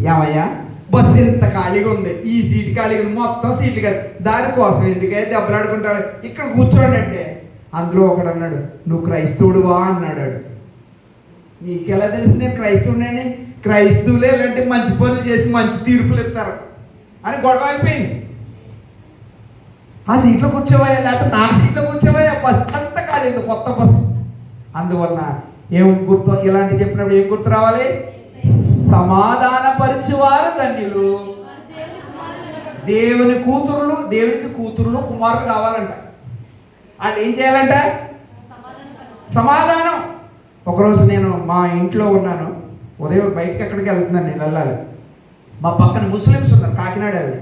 ఏమయ్యా బస్సు ఇంత ఖాళీగా ఉంది, ఈ సీటు ఖాళీగా ఉంది, మొత్తం సీట్లు కాదు, దానికోసం ఎందుకైతే దెబ్బలాడుకుంటారు, ఇక్కడ కూర్చోండి అంటే అందులో ఒకడు అన్నాడు, నువ్వు క్రైస్తవుడువా అన్నాడు. నీకెలా తెలుసు నేను క్రైస్తవుడిని? క్రైస్తవులే ఇలాంటి మంచి పనులు చేసి మంచి తీర్పులు ఇస్తారు అని గొడవ అయిపోయింది. ఆ సీట్లో కూర్చోవయ్యా, లేకపోతే నా సీట్లో కూర్చోవయ్యా, బస్సు అంతా ఖాళీ, కొత్త బస్సు. అందువలన ఏం గుర్తు, ఇలాంటి చెప్పినప్పుడు ఏం గుర్తు రావాలి? సమాధానపరిచేవారు ధన్యులు, దేవునికి కూతురులు కుమారులు కావాలంట. వాళ్ళు ఏం చేయాలంట? సమాధానం. ఒకరోజు నేను మా ఇంట్లో ఉన్నాను, ఉదయం బయటకి ఎక్కడికి వెళ్తున్నాను, నేను వెళ్ళాలి. మా పక్కన ముస్లిమ్స్ ఉన్నారు, కాకినాడ అది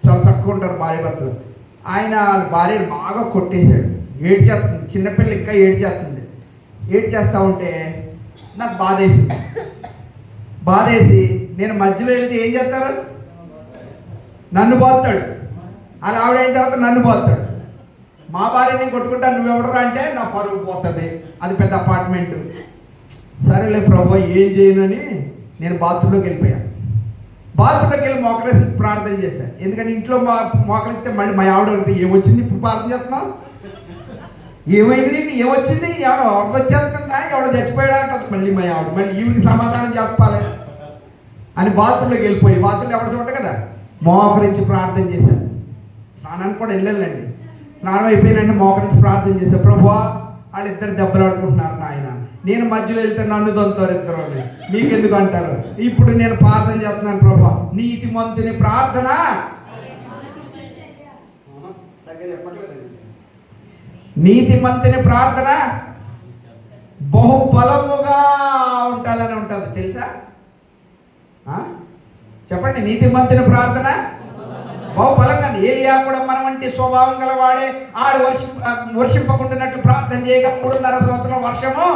చాలా చక్కగా ఉంటారు భార్య భర్తలు. ఆయన భార్యను బాగా కొట్టేశాడు, ఏడ్చేస్తుంది, చిన్నపిల్ల ఇంకా ఏడ్చేస్తుంది. ఏడ్చేస్తూ ఉంటే నాకు బాధేసి నేను మధ్యలో వెళ్తే ఏం చేస్తారు? నన్ను బాగుతాడు. అలా ఆవిడ అయిన తర్వాత నన్ను బాగుతాడు. మా భార్యని కొట్టుకుంటా, నువ్వెవడరా అంటే నా పరుగు పోతుంది, అది పెద్ద అపార్ట్మెంటు. సరేలే ప్రభు ఏం చేయనని నేను బాత్రూంలోకి వెళ్ళిపోయాను. బాత్రూంలోకి వెళ్ళి మోకరేసి ప్రార్థన చేశాను. ఎందుకంటే ఇంట్లో మోకరిస్తే మళ్ళీ మా ఆవిడ అడిగితే ఏమొచ్చింది ఇప్పుడు ప్రార్థన చేస్తున్నావు, ఏమైంది నీకు, ఏమొచ్చింది, ఎవడో వరద వచ్చేస్తుందా, ఎవడో చచ్చిపోయాడా అంటుంది మళ్ళీ మా ఆవిడ. మళ్ళీ ఈవిడికి సమాధానం చెప్పాలి అని బాత్రూంలోకి వెళ్ళిపోయి, బాత్రూంలో ఎవరు చూడ కదా, మోకరించి ప్రార్థన చేశాను. స్నానానికి కూడా వెళ్ళాలండి. స్నానం అయిపోయినంటే మోకరించి ప్రార్థన చేశాను. ప్రభువా వాళ్ళిద్దరు దెబ్బలాడుకుంటున్నారు నాయన, నేను మధ్యలో వెళ్తే నన్ను దొంతారు ఇద్దరు, మీకెందుకు అంటారు. ఇప్పుడు నేను ప్రార్థన చేస్తున్నాను, ప్రభువా నీతిమంతుని ప్రార్థన నీతిమంతుని ప్రార్థన బహుబలముగా ఉంటుందని ఉంటుంది తెలుసా? చెప్పండి, నీతిమంతుని ప్రార్థన బహుబలంగా. ఏలియా కూడా మన వంటి స్వభావం గలవాడే, ఆడు వర్షింపకుండానట్టు ప్రార్థన చేయగా 3.5 సంవత్సరం వర్షము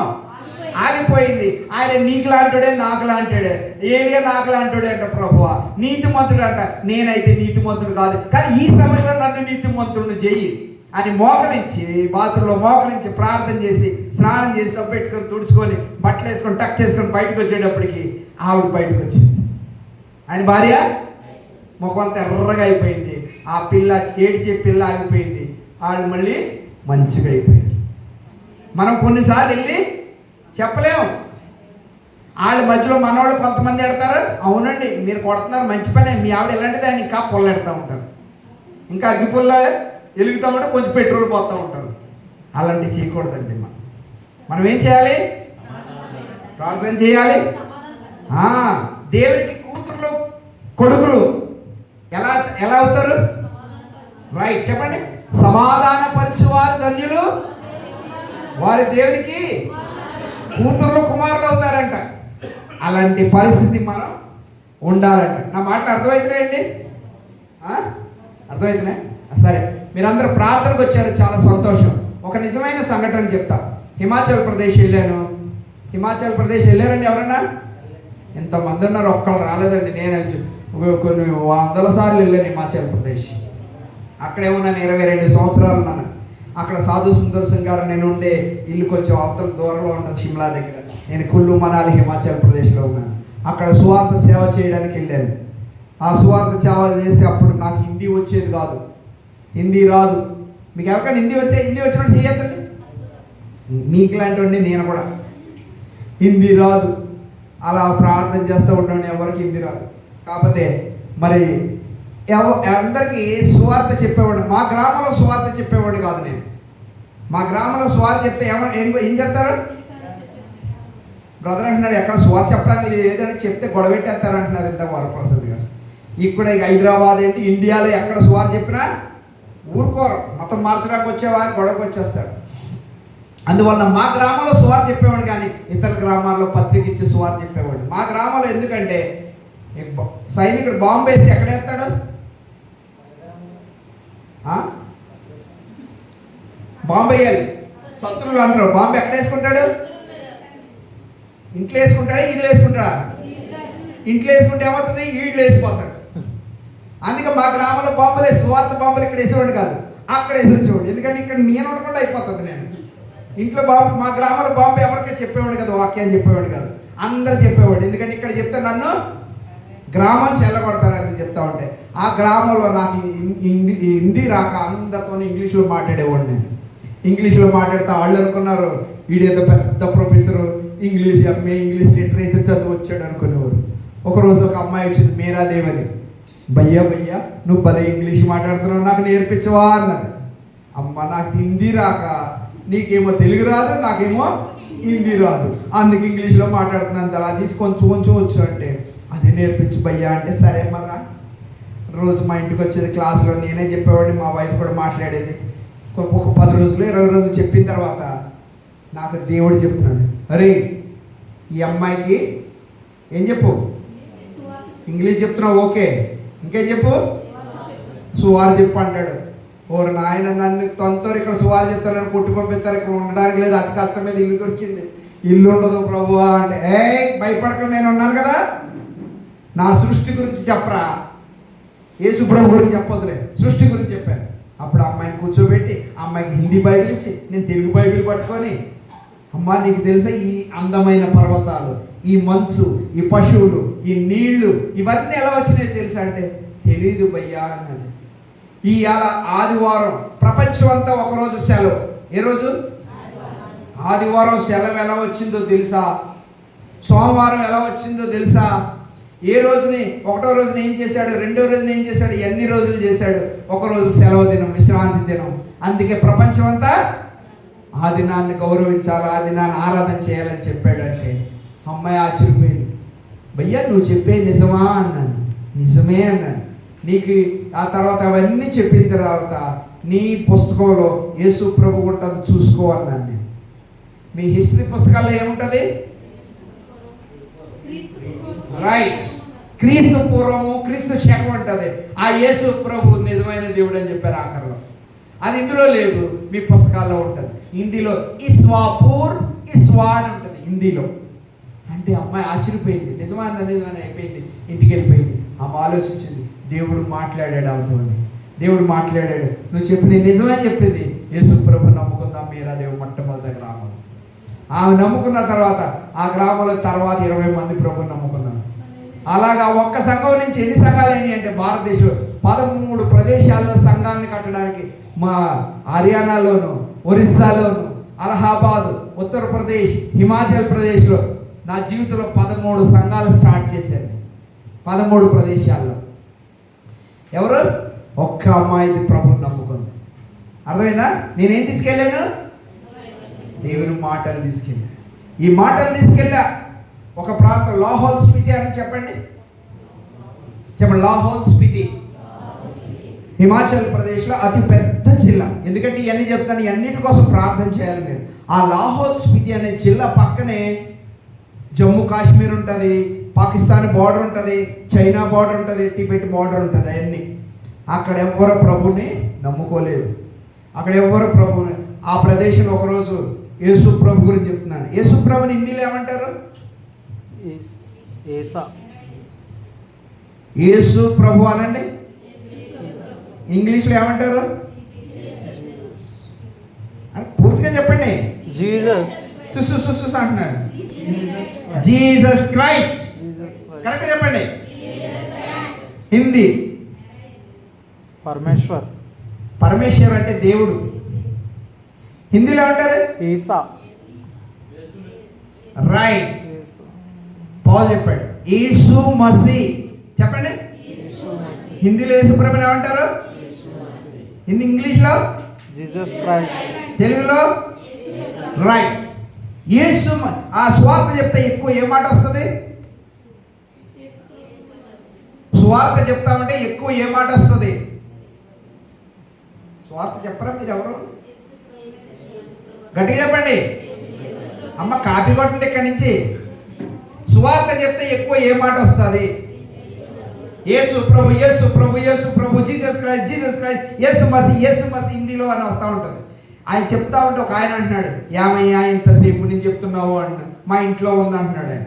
ఆగిపోయింది. ఆయన నీకు లాంటిడే నాకు లాంటిడే, ఏలియా నాకు లాంటిడే అంట. ప్రభువా నీతిమంతుడు అంట, నేనైతే నీతిమంతుడు కాదు, కానీ ఈ సమయంలో నన్ను నీతిమంతుడిని చెయ్యి అని మోకరించి, బాత్రూంలో మోకరించి ప్రార్థన చేసి, స్నానం చేసి సబ్బు పెట్టుకొని తుడుచుకొని బట్టలు వేసుకొని టక్ చేసుకొని బయటకు వచ్చేటప్పటికి ఆవిడ బయటకు వచ్చింది. ఆయన భార్య ముఖం అంతా ఎర్రగా అయిపోయింది. ఆ పిల్ల ఏడిచే పిల్ల ఆగిపోయింది. వాళ్ళు మళ్ళీ మంచిగా అయిపోయారు. మనం కొన్నిసార్లు వెళ్ళి చెప్పలేము. వాళ్ళ మధ్యలో మనవాళ్ళు కొంతమంది ఎడతారు, అవునండి మీరు కొడుతున్నారు మంచి పనే, మీ ఆవిడ ఎలాంటిది అని ఇంకా పుల్ల ఎడతా ఉంటారు, ఇంకా అగ్గి పుల్ల వెలుగుతూ ఉంటే కొంచెం పెట్రోల్ పోతూ ఉంటారు. అలాంటివి చేయకూడదండి. మనం ఏం చేయాలి? ప్రార్థన చేయాలి. దేవునికి కూతుర్లు కొడుకులు ఎలా అవుతారు? రైట్, చెప్పండి. సమాధానపరిచేవారు ధన్యులు, వారి దేవునికి కూతుర్లు కుమారులు అవుతారంట. అలాంటి పరిస్థితి మనం ఉండాలంట. నా మాటలు అర్థమవుతున్నాయండి? అర్థమవుతున్నాయి? సరే, మీరందరూ ప్రార్థనకు వచ్చారు, చాలా సంతోషం. ఒక నిజమైన సంఘటన చెప్తా. హిమాచల్ ప్రదేశ్ వెళ్ళాను. హిమాచల్ ప్రదేశ్ వెళ్ళారండి ఎవరన్నా? ఇంతమంది ఉన్నారు, ఒక్కళ్ళు రాలేదండి. నేను కొన్ని 100 సార్లు వెళ్ళాను హిమాచల్ ప్రదేశ్. అక్కడేమన్నాను, 22 సంవత్సరాలు ఉన్నాను. అక్కడ సాధు సుందర్ సింగ్ గారు నేను ఉండే ఇల్లు కొంచెం అవతల దూరంలో ఉంటుంది, షిమ్లా దగ్గర. నేను కుల్లు మనాలి హిమాచల్ ప్రదేశ్లో ఉన్నాను. అక్కడ సువార్త సేవ చేయడానికి వెళ్ళాను. ఆ సువార్త సేవ చేసి అప్పుడు నాకు హిందీ వచ్చేది కాదు, హిందీ రాదు. మీకు ఎవరికైనా హిందీ వచ్చినట్టు చేయొద్దండి. మీకు లాంటి వాడిని నేను కూడా, హిందీ రాదు. అలా ప్రార్థన చేస్తూ ఉంటాను, ఎవరికి హిందీ రాదు. కాకపోతే మరి అందరికీ సువార్త చెప్పేవాడు. మా గ్రామంలో సువార్త చెప్పేవాడు కాదు నేను. మా గ్రామంలో సువార్త చెప్తే ఏం చేస్తారు? బ్రదర్ అంటున్నాడు, ఎక్కడ సువార్త చెప్పడానికి లేదని చెప్తే గొడవ పెట్టేస్తారు అంటున్నారు ఇంత వరప్రసాద్ గారు. ఇక్కడ హైదరాబాద్ ఏంటి, ఇండియాలో ఎక్కడ సువార్త చెప్పినా ఊరుకోరు, మతం మార్చడానికి వచ్చేవారు గొడవకు వచ్చేస్తారు. అందువల్ల మా గ్రామంలో సువార్త చెప్పేవాడు, కానీ ఇతర గ్రామాల్లో పత్రిక ఇచ్చి సువార్త చెప్పేవాడు. మా గ్రామంలో ఎందుకంటే సైనికుడు బాంబు వేసి ఎక్కడ వేస్తాడు? బాంబు వేయాలి. శత్రువులు అందరూ బాంబు ఎక్కడ వేసుకుంటాడు? ఇంట్లో వేసుకుంటాడా, ఈదులు వేసుకుంటాడా? ఇంట్లో వేసుకుంటే ఏమవుతుంది? ఈడ్లు వేసిపోతాడు. అందుకే మా గ్రామంలో బాంబులు వేసి, సువార్త బాంబులు ఇక్కడ వేసేవాడు కాదు, అక్కడ వేసి వచ్చేవాడు. ఎందుకంటే ఇక్కడ నేను ఉండకుండా అయిపోతుంది. నేను ఇంట్లో బాంబు, మా గ్రామంలో బాంబు ఎవరికైనా చెప్పేవాడు కదా, వాక్యాన్ని చెప్పేవాడు కాదు, అందరు చెప్పేవాడు. ఎందుకంటే ఇక్కడ చెప్తే నన్ను గ్రామం చెల్లగొడతారని చెప్తా ఉంటే, ఆ గ్రామంలో నాకు హిందీ రాక అందరితో ఇంగ్లీష్లో మాట్లాడేవాడు. నేను ఇంగ్లీష్లో మాట్లాడితే వాళ్ళు అనుకున్నారు వీడేదో పెద్ద professor, English MA English literature చదువు వచ్చాడు అనుకునేవారు. ఒకరోజు ఒక అమ్మాయి వచ్చింది, మీరాదేవి అని. భయ్యా నువ్వు భలే ఇంగ్లీష్ మాట్లాడుతున్నావు, నాకు నేర్పించవా అన్నది. అమ్మ నాకు హిందీ రాక, నీకేమో తెలుగు రాదు, నాకేమో హిందీ రాదు, అందుకు ఇంగ్లీష్లో మాట్లాడుతున్నాను, అలా తీసి కొంచెం వచ్చు అంటే, అది నేర్పించు భయ్యా అంటే, సరే మళ్ళా రోజు మా ఇంటికి వచ్చేది, క్లాస్లో నేనే చెప్పేవాడిని, మా వైఫ్ కూడా మాట్లాడేది. ఒక 10 రోజులు 20 రోజులు చెప్పిన తర్వాత నాకు దేవుడు చెప్తున్నాడు, అరే ఈ అమ్మాయికి ఏం చెప్పు, ఇంగ్లీష్ చెప్తున్నావు ఓకే, ఇంకేం చెప్పు, సువార్ చెప్పు అంటాడు. ఓరు నాయన, నన్ను తొంతరు ఇక్కడ సువార్ చెప్తారని కొట్టి పంపిస్తారు, ఇక్కడ ఉండడానికి లేదు, అతి కష్టం మీద ఇల్లు దొరికింది, ఇల్లు ఉండదు ప్రభువా అంటే, భయపడక నేను ఉన్నాను కదా, నా సృష్టి గురించి చెప్పరా, యేసు ప్రభు గురించి చెప్పొద్దులే, సృష్టి గురించి చెప్పాను. అప్పుడు అమ్మాయిని కూర్చోబెట్టి అమ్మాయికి హిందీ బైబిల్ ఇచ్చి నేను తెలుగు బైబిల్ పట్టుకొని, అమ్మ నీకు తెలుసా ఈ అందమైన పర్వతాలు, ఈ మంచు, ఈ పశువులు, ఈ నీళ్లు ఇవన్నీ ఎలా వచ్చినాయో తెలుసా అంటే, తెలీదు భయ్యా అన్నది. ఇవాళ ఆదివారం ప్రపంచం అంతా ఒకరోజు సెలవు. ఏ రోజు? ఆదివారం సెలవు ఎలా వచ్చిందో తెలుసా? సోమవారం ఎలా వచ్చిందో తెలుసా? ఏ రోజుని, ఒకటో రోజున ఏం చేశాడు, రెండో రోజున ఏం చేశాడు, ఎన్ని రోజులు చేశాడు? ఒకరోజు సెలవు దినం, విశ్రాంతి దినం. అందుకే ప్రపంచం అంతా ఆ దినాన్ని గౌరవించాలి, ఆ దినాన్ని ఆరాధన చేయాలని చెప్పాడంటే అమ్మాయి ఆశ్చర్యపోయింది. భయ్యా నువ్వు చెప్పే నిజమా అన్నాను. నిజమే అన్నాను. నీకు ఆ తర్వాత అవన్నీ చెప్పిన తర్వాత నీ పుస్తకంలో యేసు ప్రభు ఉంటుంది చూసుకో అన్నాను నేను. మీ హిస్టరీ పుస్తకాల్లో ఏముంటుంది? రైట్, క్రీస్తు పూర్వము క్రీస్తు శకం ఉంటుంది. ఆ యేసు ప్రభు నిజమైన దేవుడు అని చెప్పారు ఆఖరిలో. అది ఇందులో లేదు, మీ పుస్తకాల్లో ఉంటుంది. హిందీలో ఇస్వాపూర్ ఇస్వా అని ఉంటుంది హిందీలో. అంటే అమ్మాయి ఆశ్చర్యపోయింది, నిజమని అయిపోయింది, ఇంటికి వెళ్ళిపోయింది. అమ్మ ఆలోచించింది, దేవుడు మాట్లాడాడు అవుతుంది, దేవుడు మాట్లాడాడు, నువ్వు చెప్పిన నిజమని చెప్పింది. యేసు ప్రభు నమ్ముకుందాం మీరాదేవి మొట్టమొదటి గ్రామం. ఆమె నమ్ముకున్న తర్వాత ఆ గ్రామంలో తర్వాత 20 మంది ప్రభుని నమ్ముకున్నారు. అలాగా ఒక్క సంఘం నుంచి ఎన్ని సంఘాలు అయినాయి అంటే భారతదేశంలో 13 ప్రదేశాల్లో సంఘాలను కట్టడానికి, మా హర్యానాలోను, ఒరిస్సాలోను, అలహాబాద్, ఉత్తరప్రదేశ్, హిమాచల్ ప్రదేశ్లో నా జీవితంలో 13 సంఘాలు స్టార్ట్ చేశాను. 13 ప్రదేశాల్లో. ఎవరు? ఒక్క అమ్మాయిది ప్రభుని నమ్ముకుంది. అర్థమైందా? నేనేం తీసుకెళ్ళాను? దేవుని మాటలు తీసుకెళ్ళా. ఈ మాటలు తీసుకెళ్ళా ఒక ప్రాంతం, లాహౌల్ స్పిటి అని చెప్పండి. లాహౌల్ స్పిటి హిమాచల్ ప్రదేశ్లో అతి పెద్ద జిల్లా. ఎందుకంటే ఇవన్నీ చెప్తాను, ఇవన్నిటి కోసం ప్రార్థన చేయాలి మీరు. ఆ లాహౌల్ స్పిటి అనే జిల్లా పక్కనే జమ్మూ కాశ్మీర్ ఉంటుంది, పాకిస్తాన్ బార్డర్ ఉంటుంది, చైనా బార్డర్ ఉంటుంది, టిబెట్ బార్డర్ ఉంటుంది. అవన్నీ అక్కడ ఎవ్వరు ప్రభుని నమ్ముకోలేదు. అక్కడ ఎవ్వరు ప్రభుని, ఆ ప్రదేశంలో ఒకరోజు యేసు ప్రభు గురించి చెప్తున్నాను. యేసు ప్రభుని హిందీలో ఏమంటారు? యేసు ప్రభు అనండి. ఇంగ్లీష్లో ఏమంటారు? పూర్తిగా చెప్పండి. జీసస్ అంటున్నారు. Jesus Christ. కరెక్ట్ చెప్పండి. హిందీ పరమేశ్వర్ అంటే దేవుడు. హిందీలో అంటారు ఈసా. రైట్, పౌలు చెప్పాడు యేసు మసీ. చెప్పండి. హిందీలో యేసు ప్రభుని ఏమంటారు? హిందీ, ఇంగ్లీష్లో జీసస్ క్రైస్ట్, తెలుగులో రైట్ యేసు. ఆ స్వార్థ చెప్తే ఎక్కువ ఏ మాట వస్తుంది? స్వార్థ చెప్తామంటే ఎక్కువ ఏ మాట వస్తుంది? స్వార్థ చెప్పరా మీరు ఎవరు? గట్టిగా చెప్పండి. అమ్మ కాపీ కొట్టండి ఇక్కడి నుంచి. సువార్త చెప్తే ఎక్కువ ఏ మాట వస్తుంది? యేసు ప్రభు, యేసు ప్రభు, యేసు ప్రభు, జీసస్ క్రైస్ట్, జీసస్ క్రైస్ట్, యేసు మసీ, యేసు మసీ హిందీలో అని వస్తూ ఉంటుంది. ఆయన చెప్తా ఉంటే ఒక ఆయన అంటున్నాడు, ఏమయ్యా ఇంతసేపు నేను చెప్తున్నావు అన్న, మా ఇంట్లో ఉంది అంటున్నాడు ఆయన.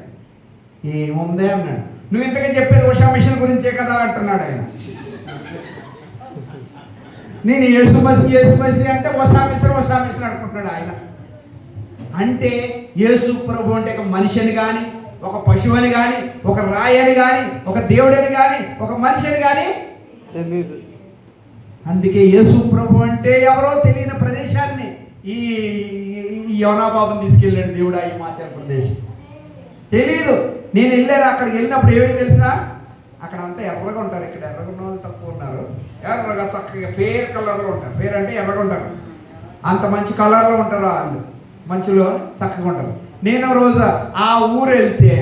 ఏముందే అన్నాడు. నువ్వు ఇంతగా చెప్పేది ఉషా మిషన్ గురించే కదా అంటున్నాడు ఆయన. నేను యేసు మసీ అంటే ఉషా మిషన్ అనుకుంటున్నాడు ఆయన. అంటే యేసు ప్రభు అంటే ఒక మనిషిని కానీ ఒక పశువుని కానీ, ఒక రాయని కానీ, ఒక దేవుడని కానీ, ఒక మనిషిని కానీ తెలియదు. అందుకే యేసు ప్రభు అంటే ఎవరో తెలియని ప్రదేశాన్ని ఈ యోనాబాబుని తీసుకెళ్ళాడు దేవుడు ఆ హిమాచల్ ప్రదేశ్. తెలియదు. నేను వెళ్ళాను, అక్కడికి వెళ్ళినప్పుడు ఏమేమి తెలిసినా అక్కడ అంతా ఎర్రగా ఉంటారు. ఇక్కడ ఎర్రగా ఉన్న వాళ్ళు తక్కువ ఉన్నారు. ఎర్రగా చక్కగా ఫేర్ కలర్లో ఉంటారు. ఫేర్ అంటే ఎర్రగా ఉంటారు. అంత మంచి కలర్లో ఉంటారు వాళ్ళు, మంచులో చక్కగా ఉంటారు. నేను రోజు ఆ ఊరు వెళ్తే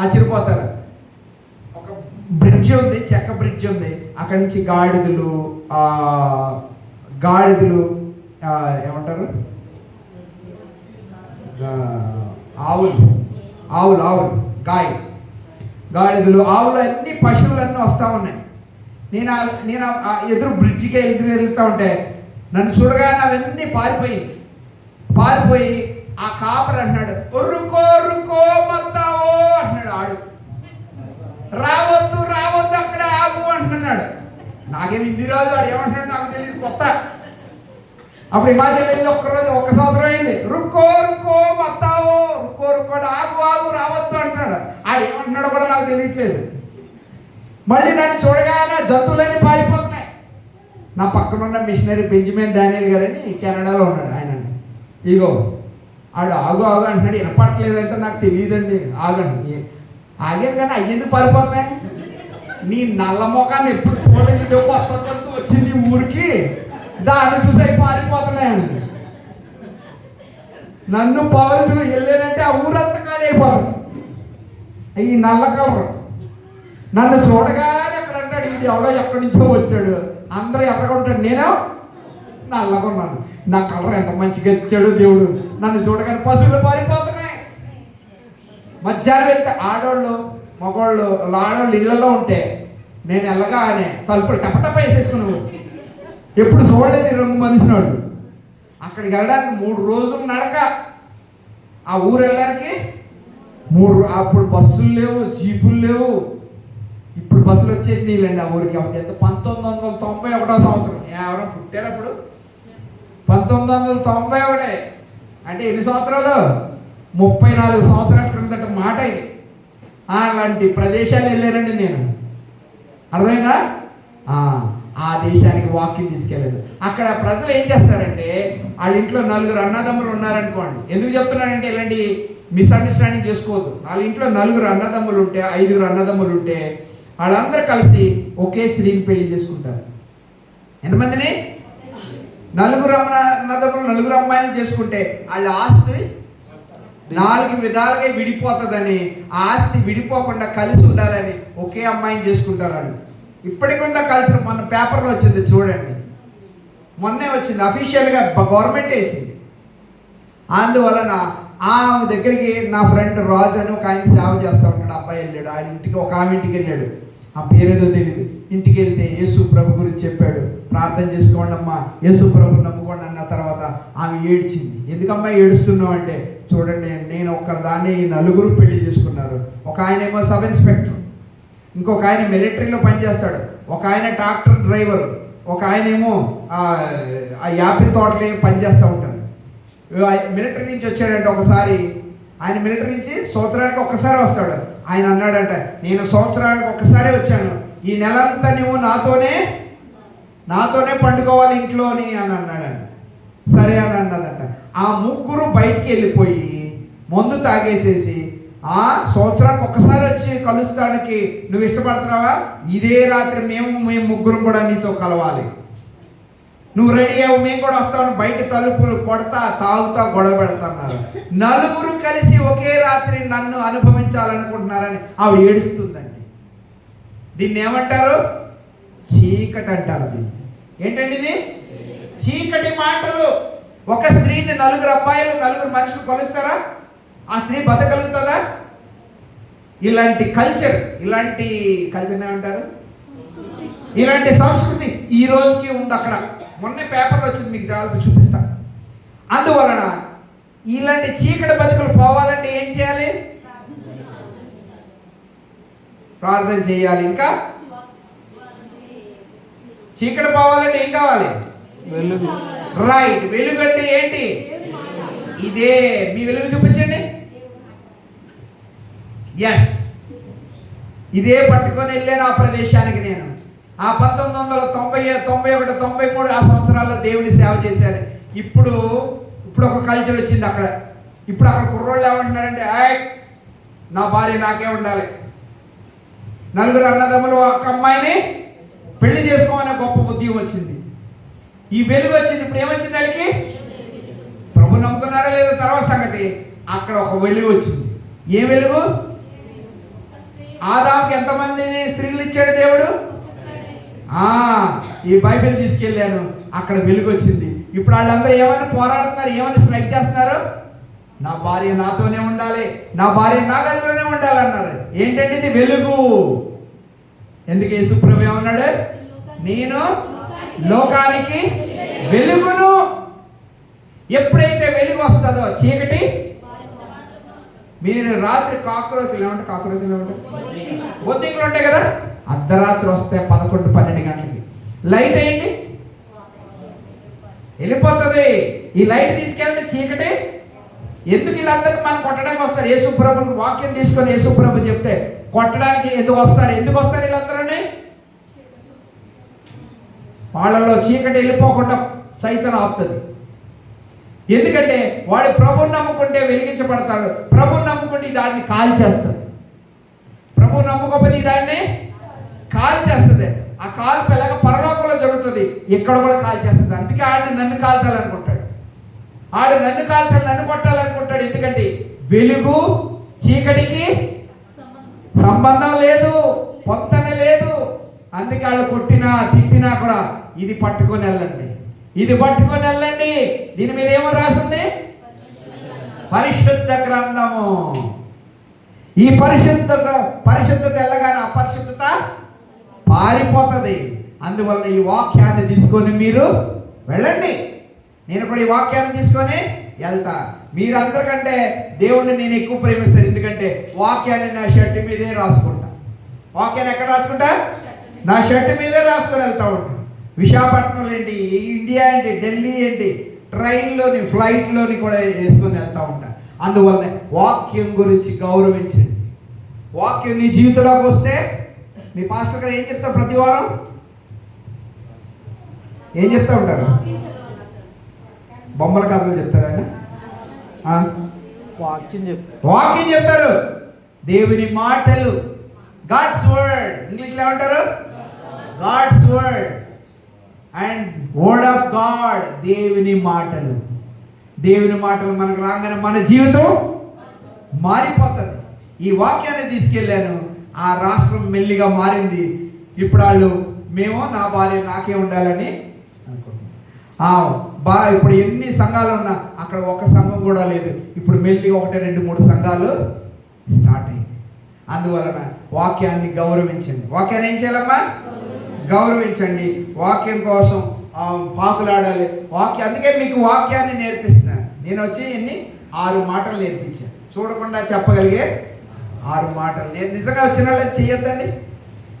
ఆశ్చర్యపోతారు. ఒక బ్రిడ్జ్ ఉంది, చెక్క బ్రిడ్జ్ ఉంది. అక్కడి నుంచి గాడిదలు ఏమంటారు, ఆవులు గాడిదలు, ఆవులు, అన్ని పశువులన్నీ వస్తూ ఉన్నాయి. నేను ఎదురు బ్రిడ్జికి వెళ్తూ ఉంటే నన్ను చూడగానే అవన్నీ పారిపోయి ఆ కాపరి అంటున్నాడు, ఒర్రుకో మత్తావో అంటున్నాడు. ఆడు రావద్దు అక్కడ ఆగు అంటున్నాడు. నాకేమి హిందీ రాదు, ఆడు ఏమంటున్నాడు నాకు తెలియదు, కొత్త. అప్పుడు హిమాచల్ వెళ్ళి ఒక సంవత్సరం అయింది. రుక్కో మత్తావో, రుక్కో ఆగు రావద్దు అంటున్నాడు. ఆడు ఏమంటున్నాడో కూడా నాకు తెలియట్లేదు. మళ్ళీ నన్ను చూడగానే జంతువులన్నీ పారిపోతున్నాయి. నా పక్కన ఉన్న మిషనరీ బెంజమిన్ డానియల్ గారని కెనడాలో ఉన్నాడు. ఆయన ఇగో ఆడు ఆగు అంటున్నాడు. వినపట్లేదంటే నాకు తెలియదండి, ఆగండి. ఆగాను కానీ అయ్యేందుకు పారిపోతున్నాయి. నీ నల్ల మొఖాన్ని ఎప్పుడు చూడలేదు, కొత్త జంతువు వచ్చింది ఊరికి, దాన్ని చూసి అవి పారిపోతున్నాయండి. నన్ను పౌరులు వెళ్ళానంటే ఆ ఊరంతా ఖాళీ అయిపోతుంది. ఈ నల్ల కలర్ నన్ను చూడగానే అక్కడ అంటాడు, ఇది ఎవడో ఎక్కడి నుంచో వచ్చాడు. అందరూ ఎక్కగా ఉంటాడు, నేను నల్లగా ఉన్నాను. నా కలర్ ఎంత మంచిగా ఇచ్చాడు దేవుడు. నన్ను చూడగానే పశువులు పారిపోతున్నాయి. మధ్యాహ్నం వెళ్తే ఆడోళ్ళు ఇళ్లలో ఉంటే నేను వెళ్ళగానే తలుపులు టపటప వేసేసుకున్నావు. ఎప్పుడు చూడలేదు ఈ రంగు మనిషిని వాళ్ళు. అక్కడికి వెళ్ళడానికి 3 రోజులు నడక. ఆ ఊరు వెళ్ళడానికి అప్పుడు బస్సులు లేవు, జీపులు లేవు. ఇప్పుడు బస్సులు వచ్చేసి నీళ్ళండి ఆ ఊరికి. ఎంత 1991 సంవత్సరం. ఎవరో పుట్టారు అప్పుడు 1991. అంటే ఎన్ని సంవత్సరాలు? 34 సంవత్సరాల క్రిందట మాట ఇది. అలాంటి ప్రదేశాలు వెళ్ళానండి నేను. అర్థమైందా? ఆ దేశానికి వాకింగ్ తీసుకెళ్ళాడు. అక్కడ ప్రజలు ఏం చేస్తారంటే, వాళ్ళ ఇంట్లో 4 అన్నదమ్ములు ఉన్నారనుకోండి. ఎందుకు చెప్తున్నానంటే ఇలాంటి మిస్అండర్స్టాండింగ్ చేసుకోవద్దు. వాళ్ళ ఇంట్లో 4 అన్నదమ్ములు ఉంటే, 5 అన్నదమ్ములు ఉంటే వాళ్ళందరూ కలిసి ఒకే స్త్రీని పెళ్లి చేసుకుంటారు. ఎంతమందిని? 4 అన్నదమ్ములు 4 అమ్మాయిలు చేసుకుంటే వాళ్ళ ఆస్తి 4 విధాలుగా విడిపోతుందని, ఆస్తి విడిపోకుండా కలిసి ఉండాలని ఒకే అమ్మాయిని చేసుకుంటారు వాళ్ళు. ఇప్పటికి ఉన్న కల్చర్ మొన్న పేపర్లో వచ్చింది చూడండి. మొన్నే వచ్చింది, అఫీషియల్గా గవర్నమెంట్ వేసింది. అందువలన ఆ దగ్గరికి నా ఫ్రెండ్ రాజు అని ఒక ఆయన సేవ చేస్తూ ఉంటాడు. అబ్బాయి వెళ్ళాడు, ఆయన ఇంటికి, ఒక ఆమె ఇంటికి వెళ్ళాడు. ఆ పేరేదో తెలియదు. ఇంటికి వెళ్తే యేసు ప్రభు గురించి చెప్పాడు. ప్రార్థన చేసుకోండి అమ్మా, యేసు ప్రభు నమ్ముకోండి అన్న తర్వాత ఆమె ఏడ్చింది. ఎందుకమ్మా ఏడుస్తున్నావు అంటే, చూడండి నేను ఒక్కదాన్ని 4 పెళ్లి చేసుకున్నారు. ఒక ఆయన ఏమో సబ్ ఇన్స్పెక్టర్, ఇంకొక ఆయన మిలిటరీలో పనిచేస్తాడు, ఒక ఆయన ట్రాక్టర్ డ్రైవర్, ఒక ఆయన ఏమో ఆ యాపిల్ తోటలో పనిచేస్తూ ఉంటారు. మిలిటరీ నుంచి వచ్చాడంటే ఒకసారి, ఆయన మిలిటరీ నుంచి సంవత్సరానికి ఒక్కసారి వస్తాడు. ఆయన అన్నాడంట, నేను సంవత్సరానికి ఒక్కసారి వచ్చాను, ఈ నెలంతా నువ్వు నాతోనే పండుకోవాలి ఇంట్లోని అని అన్నాడంట. సరే అని అన్నదంట. ఆ 3 బయటికి వెళ్ళిపోయి మందు తాగేసేసి, ఆ సంవత్సరానికి ఒక్కసారి వచ్చి కలుస్తానికి నువ్వు ఇష్టపడుతున్నావా? ఇదే రాత్రి మేము 3 కూడా నీతో కలవాలి, నువ్వు రెడీ అవ్వు, మేము కూడా వస్తామని బయట తలుపులు కొడతా, తాగుతా, గొడవ పెడతాన్నారు. 4 కలిసి ఒకే రాత్రి నన్ను అనుభవించాలనుకుంటున్నారని ఆవిడ ఏడుస్తుందండి. దీన్ని ఏమంటారు? చీకటి అంటారు. దీన్ని ఏంటండి ఇది? చీకటి మాటలు. ఒక స్త్రీని 4 అబ్బాయిలు 4 మనుషులు కలుస్తారా? ఆ స్త్రీ బతకగలుగుతుందా? ఇలాంటి కల్చర్ ఏమంటారు? ఇలాంటి సంస్కృతి ఈ రోజుకి ఉంది అక్కడ. మొన్నే పేపర్లో వచ్చింది, మీకు చాలా చూపిస్తా. అందువలన ఇలాంటి చీకటి బతుకులు పోవాలంటే ఏం చేయాలి? ప్రార్థన చేయాలి. ఇంకా చీకటి పోవాలంటే ఏం కావాలి? వెలుగు. రైట్. వెలుగు అంటే ఏంటి? ఇదే. మీ వెలుగు చూపించండి. ఎస్, ఇదే పట్టుకొని వెళ్ళాను ఆ ప్రదేశానికి. నేను ఆ 1990, 91, 93 ఆ సంవత్సరాల్లో దేవుని సేవ చేశాను. ఇప్పుడు ఒక కల్చర్ వచ్చింది అక్కడ. ఇప్పుడు అక్కడ కుర్రోళ్ళు ఏమంటున్నారంటే, నా భార్య నాకే ఉండాలి, నలుగురు అన్నదమ్ములు ఒక అమ్మాయిని పెళ్లి చేసుకోమనే గొప్ప బుద్ధి వచ్చింది. ఈ వెలుగు వచ్చింది. ఇప్పుడు ఏమొచ్చింది వాళ్ళకి? ప్రభు నమ్ముకున్నారా లేదా తర్వాత సంగతి. అక్కడ ఒక వెలుగు వచ్చింది. ఏ వెలుగు? ఆదాముకి ఎంతమందిని స్త్రీలు ఇచ్చాడు దేవుడు? ఈ బైబిల్ తీసుకెళ్ళాను, అక్కడ వెలుగు వచ్చింది. ఇప్పుడు వాళ్ళందరూ ఏమని పోరాడుతున్నారు, ఏమని స్ట్రైక్ చేస్తున్నారు? నా భార్య నాతోనే ఉండాలి, నా భార్య నా గదిలోనే ఉండాలన్నారు. ఏంటంటే ఇది వెలుగు. ఎందుకు యేసుప్రభు ఏమన్నాడు? నేను లోకానికి వెలుగును. ఎప్పుడైతే వెలుగు వస్తుందో చీకటి. మీరు రాత్రి కాక్రోచ్లు ఏమంటారు? బొద్దింకలు ఉంటాయి కదా, అర్ధరాత్రి వస్తే 11, 12 గంటలకి లైట్ అయ్యింది, వెళ్ళిపోతుంది. ఈ లైట్ తీసుకెళ్ళండి చీకటి. ఎందుకు వీళ్ళందరికీ మనం కొట్టడానికి వస్తారు? యేసుప్రభుని వాక్యం తీసుకొని యేసుప్రభు చెప్తే కొట్టడానికి ఎందుకు వస్తారు వీళ్ళందరూ? వాళ్ళలో చీకటి వెళ్ళిపోకుండా సైతం ఆపుతుంది. ఎందుకంటే వాడు ప్రభుని నమ్ముకుంటే వెలిగించబడతాడు, ప్రభుని నమ్ముకుంటే దాన్ని కాల్చేస్తాడు. ప్రభుని నమ్ముకోకపోతే దాన్ని కాల్చేస్తుంది. ఆ కాల్పు ఎలాగ పరలోకంలో జరుగుతుంది, ఇక్కడ కూడా కాల్చేస్తుంది. అందుకే ఆడిని నన్ను కాల్చాలనుకుంటాడు, నన్ను కొట్టాలనుకుంటాడు. ఎందుకంటే వెలుగు చీకటికి సంబంధం లేదు, పొంతన లేదు. అందుకే వాళ్ళు కొట్టినా తిట్టినా కూడా ఇది పట్టుకొని వెళ్ళండి, ఇది పట్టుకొని వెళ్ళండి. దీని మీద ఏమో రాసింది? పరిశుద్ధ గ్రంథము. ఈ పరిశుద్ధత వెళ్ళగానే అపరిశుద్ధత పారిపోతుంది. అందువల్ల ఈ వాక్యాన్ని తీసుకొని మీరు వెళ్ళండి. నేను కూడా ఈ వాక్యాన్ని తీసుకొని వెళ్తా. మీరందరికంటే దేవుణ్ణి నేను ఎక్కువ ప్రేమిస్తాను. ఎందుకంటే వాక్యాన్ని నా షర్ట్ మీదే రాసుకుంటా. వాక్యాన్ని ఎక్కడ రాసుకుంటా? నా షర్ట్ మీదే రాసుకొని వెళ్తా ఉంటాను. విశాఖపట్నంలో ఏంటి, ఇండియా ఏంటి, ఢిల్లీ ఏంటి, ట్రైన్లోని ఫ్లైట్లోని కూడా వేసుకొని వెళ్తూ ఉంటాను. అందువల్ల వాక్యం గురించి గౌరవించండి. వాక్యం నీ జీవితంలోకి వస్తే మీ పాస్టర్ గారు ఏం చెప్తారు? ప్రతి వారం ఏం చెప్తా ఉంటారు? బొమ్మల కథలు చెప్తారు ఆయన. వాక్యం చెప్తారు. దేవుని మాటలు, గాడ్స్ వర్డ్. ఇంగ్లీష్లో ఏమంటారు? God's word and word of God. దేవుని మాటలు. దేవుని మాటలు మనకు రాగానే మన జీవితం మారిపోతుంది. ఈ వాక్యాన్ని తీసుకెళ్ళాను, ఆ రాష్ట్రం మెల్లిగా మారింది. ఇప్పుడు మేము నా భార్య నాకే ఉండాలని అనుకుంటున్నాం. ఇప్పుడు ఎన్ని సంఘాలు ఉన్నా అక్కడ ఒక సంఘం కూడా లేదు. ఇప్పుడు మెల్లిగా 1, 2, 3 సంఘాలు స్టార్ట్ అయ్యింది. అందువలన వాక్యాన్ని గౌరవించండి. వాక్యాన్ని ఏం చేయాలమ్మా? గౌరవించండి. వాక్యం కోసం పాకులాడాలి. అందుకే మీకు వాక్యాన్ని నేర్పిస్తున్నాను. నేను వచ్చి 6 మాటలు నేర్పించాను. చూడకుండా చెప్పగలిగే 6 మాటలు. నేను నిజంగా వచ్చిన వాళ్ళు చేయొద్దండి.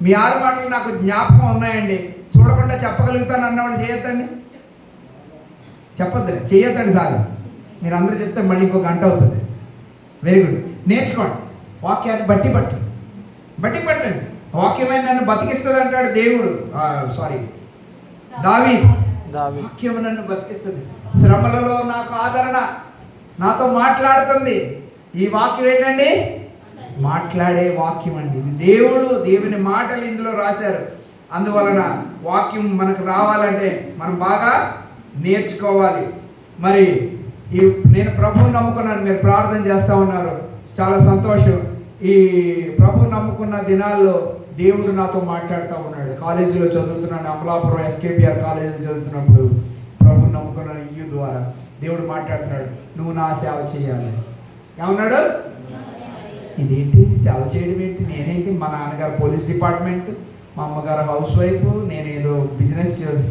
మీ 6 మాటలు నాకు జ్ఞాపకం ఉన్నాయండి. చూడకుండా చెప్పగలుగుతాను అన్నవాళ్ళు చేయొద్దండి. చెప్పొద్దు, చేయొద్దండి సార్. మీరు అందరూ చెప్తే మళ్ళీ ఇంకో గంట అవుతుంది. Very good. నేర్చుకోండి. వాక్యాన్ని బట్టి పట్టండి. వాక్యమే నన్ను బతికిస్తుంది అంటాడు దేవుడు. దావీదు. వాక్యం నన్ను బతికిస్తుంది. శ్రమలలో నాకు ఆదరణ, నాతో మాట్లాడుతుంది. ఈ వాక్యం ఏంటండి? మాట్లాడే వాక్యం అండి. ఇది దేవుని మాటలు ఇందులో రాశారు. అందువలన వాక్యం మనకు రావాలంటే మనం బాగా నేర్చుకోవాలి. మరి నేను ప్రభువుని నమ్ముకున్నాను. మీరు ప్రార్థన చేస్తూ ఉన్నారు, చాలా సంతోషం. ఈ ప్రభువు నమ్ముకున్న దినాల్లో దేవుడు నాతో మాట్లాడుతూ ఉన్నాడు. కాలేజీలో చదువుతున్నాను, అమలాపురం SKPR కాలేజీలో చదువుతున్నప్పుడు ప్రభువుని నమ్ముకున్నాను. ఈ ద్వారా దేవుడు మాట్లాడుతున్నాడు, నువ్వు నా సేవ చేయాలి. ఏమన్నాడు? ఇదేంటి సేవ చేయడం ఏంటి? నేనేంటి, మా నాన్నగారు పోలీస్ డిపార్ట్మెంట్, మా అమ్మగారు హౌస్ వైఫ్, నేనేదో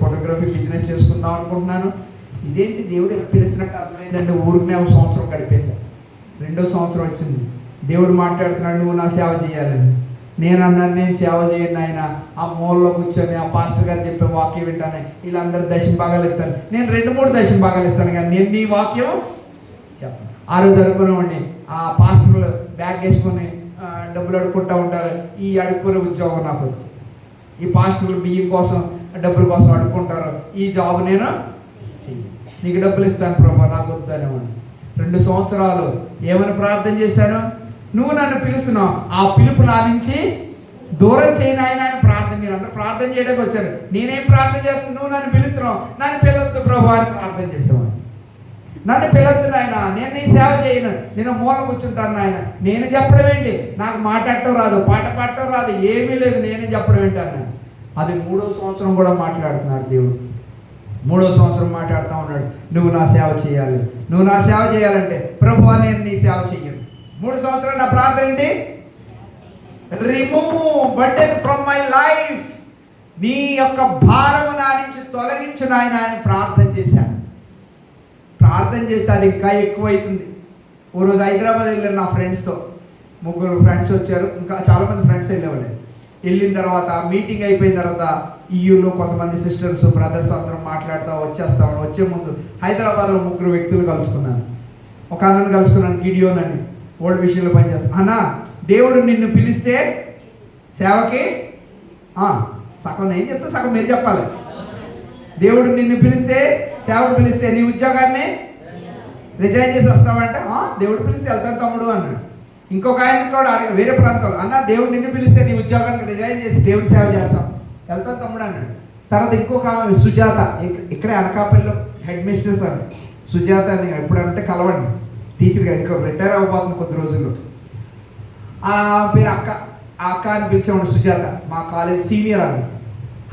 ఫోటోగ్రఫీ బిజినెస్ చేసుకుందాం అనుకుంటున్నాను. ఇదేంటి దేవుడు పిలుస్తున్నట్టు అర్థమైందంటే ఊరికనే 1 సంవత్సరం గడిపేశాను. 2వ సంవత్సరం వచ్చింది. దేవుడు మాట్లాడుతున్నాడు, నువ్వు నా సేవ చేయాలని. నేను అన్నాను, నేను సేవ చేయను ఆయన. ఆ మూలలో కూర్చొని ఆ పాస్టర్ గారు చెప్పే వాక్యం వింటాను. వీళ్ళందరూ 10 భాగాలు ఇస్తాను, నేను 2-3 10 భాగాలు ఇస్తాను, కానీ నేను నీ వాక్యం చెప్పను. ఆ రోజు అనుకునేవాడిని. ఆ పాస్టర్లు బ్యాగ్ వేసుకొని డబ్బులు అడుక్కుంటూ ఉంటారు. ఈ అడుక్కునే ఉద్యోగం నాకు వద్దు. ఈ పాస్టర్లు బియ్యం కోసం డబ్బుల కోసం అడుక్కుంటారు. ఈ జాబ్ నేను చెయ్యి, నీకు డబ్బులు ఇస్తాను ప్రభా, నాకు వద్దనేవాడు. 2 సంవత్సరాలు ఏమని ప్రార్థన చేశాను? నువ్వు నన్ను పిలుస్తున్నావు, ఆ పిలుపు నా నుంచి దూరం చేయని ఆయన ప్రార్థన. మీరు అందరూ ప్రార్థన చేయడానికి వచ్చారు, నేనేం ప్రార్థన చేస్తాను? నువ్వు నన్ను పిలుస్తున్నావు, నన్ను పిలవద్దు ప్రభు అని ప్రార్థన చేసేవాడు. నన్ను పిలవద్దు నాయన, నేను నీ సేవ చేయను, నేను మూల కూర్చుంటాను నాయన. నేను చెప్పడం ఏంటి? నాకు మాట్లాడటం రాదు, పాట పాడటం రాదు, ఏమీ లేదు, నేను చెప్పడం ఏంటన్నా. అది 3వ సంవత్సరం కూడా మాట్లాడుతున్నాడు దేవుడు. 3వ సంవత్సరం మాట్లాడుతూ ఉన్నాడు, నువ్వు నా సేవ చేయాలి, నువ్వు నా సేవ చేయాలంటే ప్రభువా నేను నీ సేవ చెయ్యను. 3 సంవత్సరాలు నా ప్రార్థన ఏంటి? Remove burden from my life, నీ యొక్క భారము నా నుంచి తొలగించు నాయన అని ప్రార్థన చేశాను. ప్రార్థన చేస్తే అది ఇంకా ఎక్కువైతుంది. ఓ రోజు హైదరాబాద్ వెళ్ళాను నా ఫ్రెండ్స్తో. 3 ఫ్రెండ్స్ వచ్చారు, ఇంకా చాలామంది ఫ్రెండ్స్ వెళ్ళేవాళ్ళు. వెళ్ళిన తర్వాత మీటింగ్ అయిపోయిన తర్వాత ఈయూలో కొంతమంది సిస్టర్స్ బ్రదర్స్ అందరం మాట్లాడుతూ వచ్చేస్తామని వచ్చే ముందు హైదరాబాద్లో 3 వ్యక్తులు కలుసుకున్నాను. ఒక అన్నను కలుసుకున్నాను, గిడియోన్ అని, ఓల్డ్ విషయంలో పనిచేస్తాను. అన్న, దేవుడు నిన్ను పిలిస్తే సేవకి సగం నేను చెప్తా, సగం మీరు చెప్పాలి. దేవుడు నిన్ను పిలిస్తే సేవకు పిలిస్తే నీ ఉద్యోగాన్ని రిజైన్ చేసి వస్తావంటే దేవుడు పిలిస్తే వెళ్తాను తమ్ముడు అన్నాడు. ఇంకొక ఆయన కూడా వేరే ప్రాంతంలో, అన్న దేవుడు నిన్ను పిలిస్తే నీ ఉద్యోగానికి రిజైన్ చేసి దేవుడి సేవ చేస్తాం, వెళ్తాను తమ్ముడు అన్నాడు. తర్వాత ఇంకొక సుజాత, ఇక్కడే అనకాపల్లిలో హెడ్ మిస్ట్రెస్ అని, సుజాత అని ఎప్పుడంటే కలవండి, టీచర్గా ఇంకో రిటైర్ అవ్వబోతుంది కొద్ది రోజుల్లో. ఆ పేరు అక్క, ఆ అక్క అని పిలిచేవాడు సుజాత, మా కాలేజ్ సీనియర్ అని.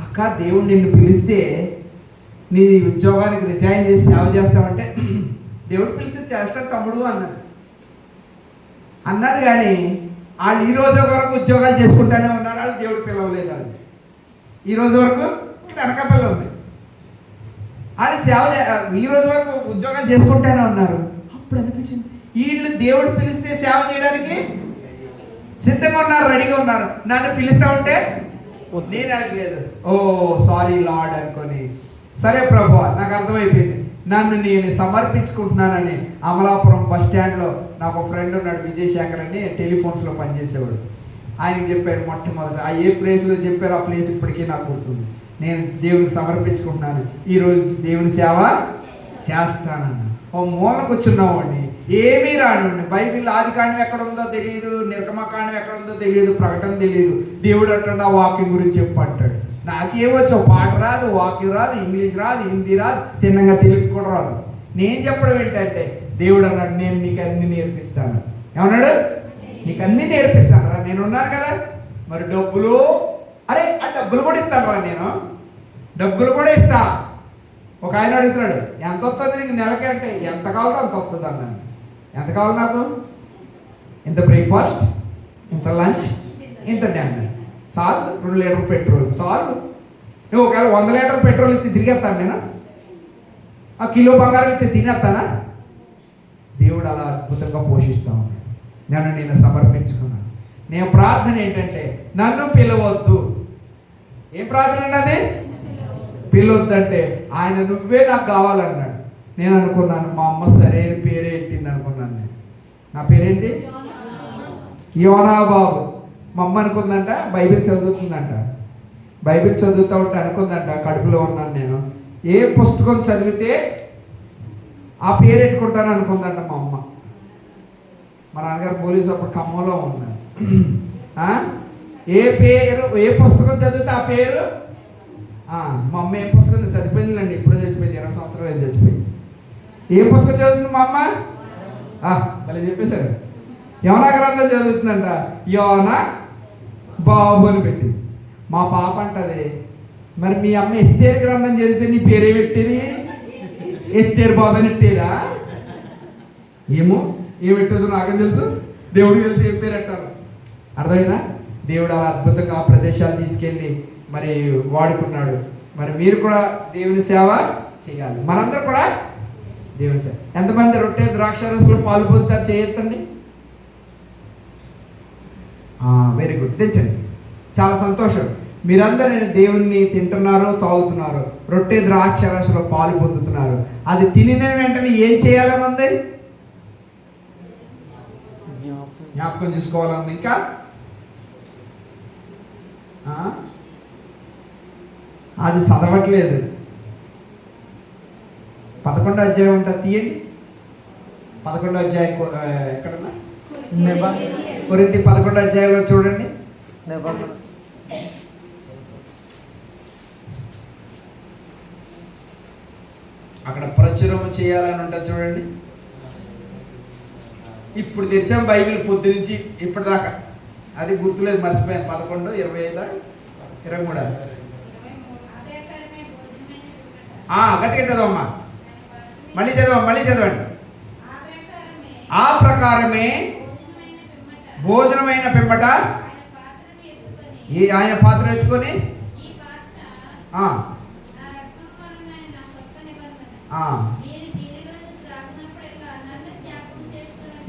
అక్క, దేవుడు నిన్ను పిలిస్తే నీ ఉద్యోగానికి రిజైన్ చేసి సేవ చేస్తామంటే దేవుడు పిలిస్తే చేస్తాడు తమ్ముడు అన్నది కానీ వాళ్ళు ఈ రోజు వరకు ఉద్యోగాలు చేసుకుంటూనే ఉన్నారు. వాళ్ళు దేవుడు పిలవలేదు. వాళ్ళు ఈ రోజు వరకు అనకాపల్లి ఉంది, వాళ్ళు సేవ ఈ రోజు వరకు ఉద్యోగాలు చేసుకుంటూనే ఉన్నారు. అప్పుడు అనిపించింది, వీళ్ళు దేవుడు పిలిస్తే సేవ చేయడానికి సిద్ధంగా ఉన్నారు, రెడీగా ఉన్నారు. నన్ను పిలుస్తా ఉంటే నేను అనట్లేదు. ఓ సారీ లార్డ్ అనుకొని, సరే ప్రభు నాకు అర్థమైపోయింది, నన్ను నేను సమర్పించుకుంటున్నానని. అమలాపురం బస్ స్టాండ్లో నాకు ఒక ఫ్రెండ్ ఉన్నాడు, విజయశేఖర్ అని, టెలిఫోన్స్లో పనిచేసేవాడు. ఆయనకి చెప్పారు మొట్టమొదట, ఆ ఏ ప్లేస్లో చెప్పారు ఆ ప్లేస్ ఇప్పటికీ నాకు గుర్తుంది. నేను దేవునికి సమర్పించుకుంటున్నాను, ఈరోజు దేవుని సేవ చేస్తానన్న. ఓ మూలకు వచ్చున్నామండి, ఏమీ రానండి. బైబిల్ ఆది కాండం ఎక్కడ ఉందో తెలియదు, నిర్గమకాండం ఎక్కడ ఉందో తెలియదు, ప్రకటన తెలియదు. దేవుడు అంటాడు ఆ వాక్యం గురించి చెప్పు అంటాడు. నాకేమొచ్చో పాట రాదు, వాక్యం రాదు, ఇంగ్లీష్ రాదు, హిందీ రాదు, తిన్నంగా తెలుగు కూడా రాదు. నేను చెప్పడం ఏంటంటే దేవుడు అన్నాడు, నేను నీకు అన్ని నేర్పిస్తాను. ఏమన్నాడు? నీకు అన్ని నేర్పిస్తాను రా, నేను ఉన్నాను కదా. మరి డబ్బులు, అరే ఆ డబ్బులు కూడా ఇస్తాను రా, నేను డబ్బులు కూడా ఇస్తా. ఒక ఆయన అడుగుతున్నాడు, ఎంత వస్తుంది నీకు నెలకి అంటే, ఎంత కావాలో అంత వస్తుంది అన్నాను. ఎంత కావాలి నాకు? ఇంత బ్రేక్ఫాస్ట్, ఇంత లంచ్, ఇంత డిన్నర్, చాలు. 2 లీటర్ పెట్రోల్ చాలు. ఒకవేళ 100 లీటర్ పెట్రోల్ ఇస్తే తిరిగేస్తాను నేను? ఆ కిలో బంగారం ఇస్తే తినేస్తానా? దేవుడు అలా అద్భుతంగా పోషిస్తా ఉన్నాడు. నన్ను నేను సమర్పించుకున్నాను. నేను ప్రార్థన ఏంటంటే, నన్ను పిలవద్దు. ఏం ప్రార్థన అన్నది? పిలవద్దంటే ఆయన నువ్వే నాకు కావాలన్నాడు. నేను అనుకున్నాను, మా అమ్మ సరైన పేరే పెట్టింది అనుకున్నాను. నేను నా పేరేంటి? యోనా బాబు. మా అమ్మ అనుకుందంట బైబిల్ చదువుతుందంట. బైబిల్ చదువుతూ ఉంటే అనుకుందంట, కడుపులో ఉన్నాను నేను, ఏ పుస్తకం చదివితే ఆ పేరు పెట్టుకుంటాను అనుకుందంట మా అమ్మ. మా నాన్నగారు పోలీసు అప్పుడు ఖమ్మంలో ఉన్నారు. ఏ పేరు, ఏ పుస్తకం చదివితే ఆ పేరు. మా అమ్మ ఏ పుస్తకం చదివిపోయిందిలేండి, ఇప్పుడు చచ్చిపోయింది, 20 సంవత్సరాలు ఏం చచ్చిపోయింది. ఏ పుస్తకం చదువుతుంది మా అమ్మ? మళ్ళీ చెప్పేశారు, యోనా గ్రంథం చదువుతుందంట. యోనా బాబు అని పెట్టింది. మా పాప అంటది, మరి మీ అమ్మ ఎస్తేరు గ్రంథం చదివితే నీ పేరే పెట్టేది? ఎస్తేరు బాబు అని పెట్టేదా? ఏమో ఏం పెట్టదు నాకేం తెలుసు, దేవుడికి తెలిసి ఏం పేరు పెట్టారు. అర్థమైనా? దేవుడు అలా అద్భుతంగా ఆ ప్రదేశాలు తీసుకెళ్ళి మరి వాడుకున్నాడు. మరి మీరు కూడా దేవుని సేవ చేయాలి. మనందరూ కూడా దేవుని సేవ. ఎంతమంది రొట్టె ద్రాక్షరసంలో పాలు పొందుతారు? చేయొద్దండి. వెరీ గుడ్, తెచ్చండి. చాలా సంతోషం. మీరందరూ దేవుణ్ణి తింటున్నారు, తాగుతున్నారు, రొట్టె ద్రాక్షరసంలో పాలు పొందుతున్నారు. అది తినిన వెంటనే ఏం చేయాలని ఉంది? జ్ఞాపకం చూసుకోవాలని. ఇంకా అది చదవట్లేదు. 11వ అధ్యాయం ఉంటుంది, తీయండి. 11వ అధ్యాయం ఎక్కడన్నా కొరింథీ 11వ అధ్యాయంలో చూడండి. అక్కడ ప్రచురం చేయాలని ఉంటుంది చూడండి. ఇప్పుడు తెచ్చాం బైబిల్ పొద్దు నుంచి ఇప్పటిదాకా, అది గుర్తులేదు, మర్చిపోయాను. 11, 25, 23. గట్టిగా చదవమ్మా, మళ్ళీ చదవండి. ఆ ప్రకారమే భోజనమైన పిమ్మట ఆయన పాత్ర ఎత్తుకొని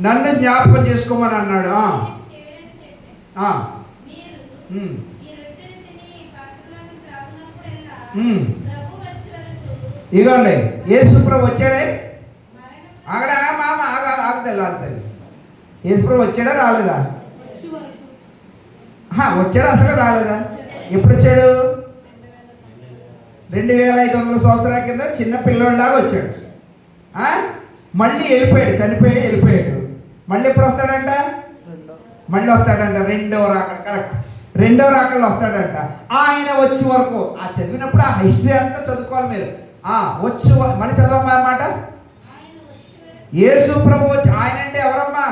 నన్ను జ్ఞాపకం చేసుకోమని అన్నాడు. ఇదిగోండి, యేసుప్రభు వచ్చాడే. ఆగుతుంది. యేసుప్రభు వచ్చాడా రాలేదా? వచ్చాడా అసలు రాలేదా? ఎప్పుడు వచ్చాడు? 2500 సంవత్సరాల కింద చిన్న పిల్లవాడిలాగా వచ్చాడు. మళ్ళీ వెళ్ళిపోయాడు, చనిపోయి వెళ్ళిపోయాడు. మళ్ళీ ఎప్పుడు వస్తాడంట? మళ్ళీ వస్తాడంట రెండవ రాకడ. కరెక్ట్, రెండవ రాకడలో వస్తాడంట. ఆయన వచ్చే వరకు చదివినప్పుడు ఆ హిస్టరీ అంతా చదువుకోవాలి మీరు. వచ్చి మళ్ళీ చదవమ్మా అన్నమాట. యేసు ప్రభు వచ్చి, ఆయన అంటే ఎవరమ్మా?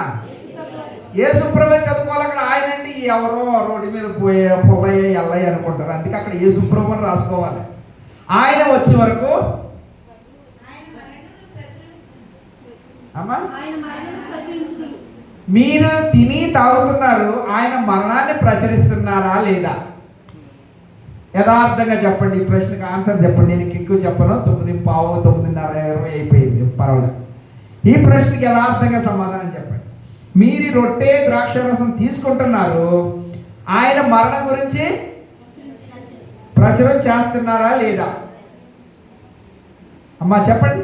యేసు ప్రభు చదువుకోవాలి. అక్కడ ఆయన అంటే ఎవరో రోడ్డు మీద పోయే పొగయ్యే ఎల్లయ్య అనుకుంటారు, అందుకే అక్కడ యేసు ప్రభు అని రాసుకోవాలి. ఆయన వచ్చే వరకు అమ్మా మీరు తిని తాగుతున్నారు, ఆయన మరణాన్ని ప్రచురిస్తున్నారా లేదా? యథార్థంగా చెప్పండి. ఈ ప్రశ్నకు ఆన్సర్ చెప్పండి. నేను ఎక్కువ చెప్పను. 9:15, 9:30 అయిపోయింది, పర్వాలేదు. ఈ ప్రశ్నకి యథార్థంగా సమాధానం చెప్పండి. మీరు రొట్టె ద్రాక్షరసం తీసుకుంటున్నారు, ఆయన మరణం గురించి ప్రచురం చేస్తున్నారా లేదా? అమ్మా చెప్పండి.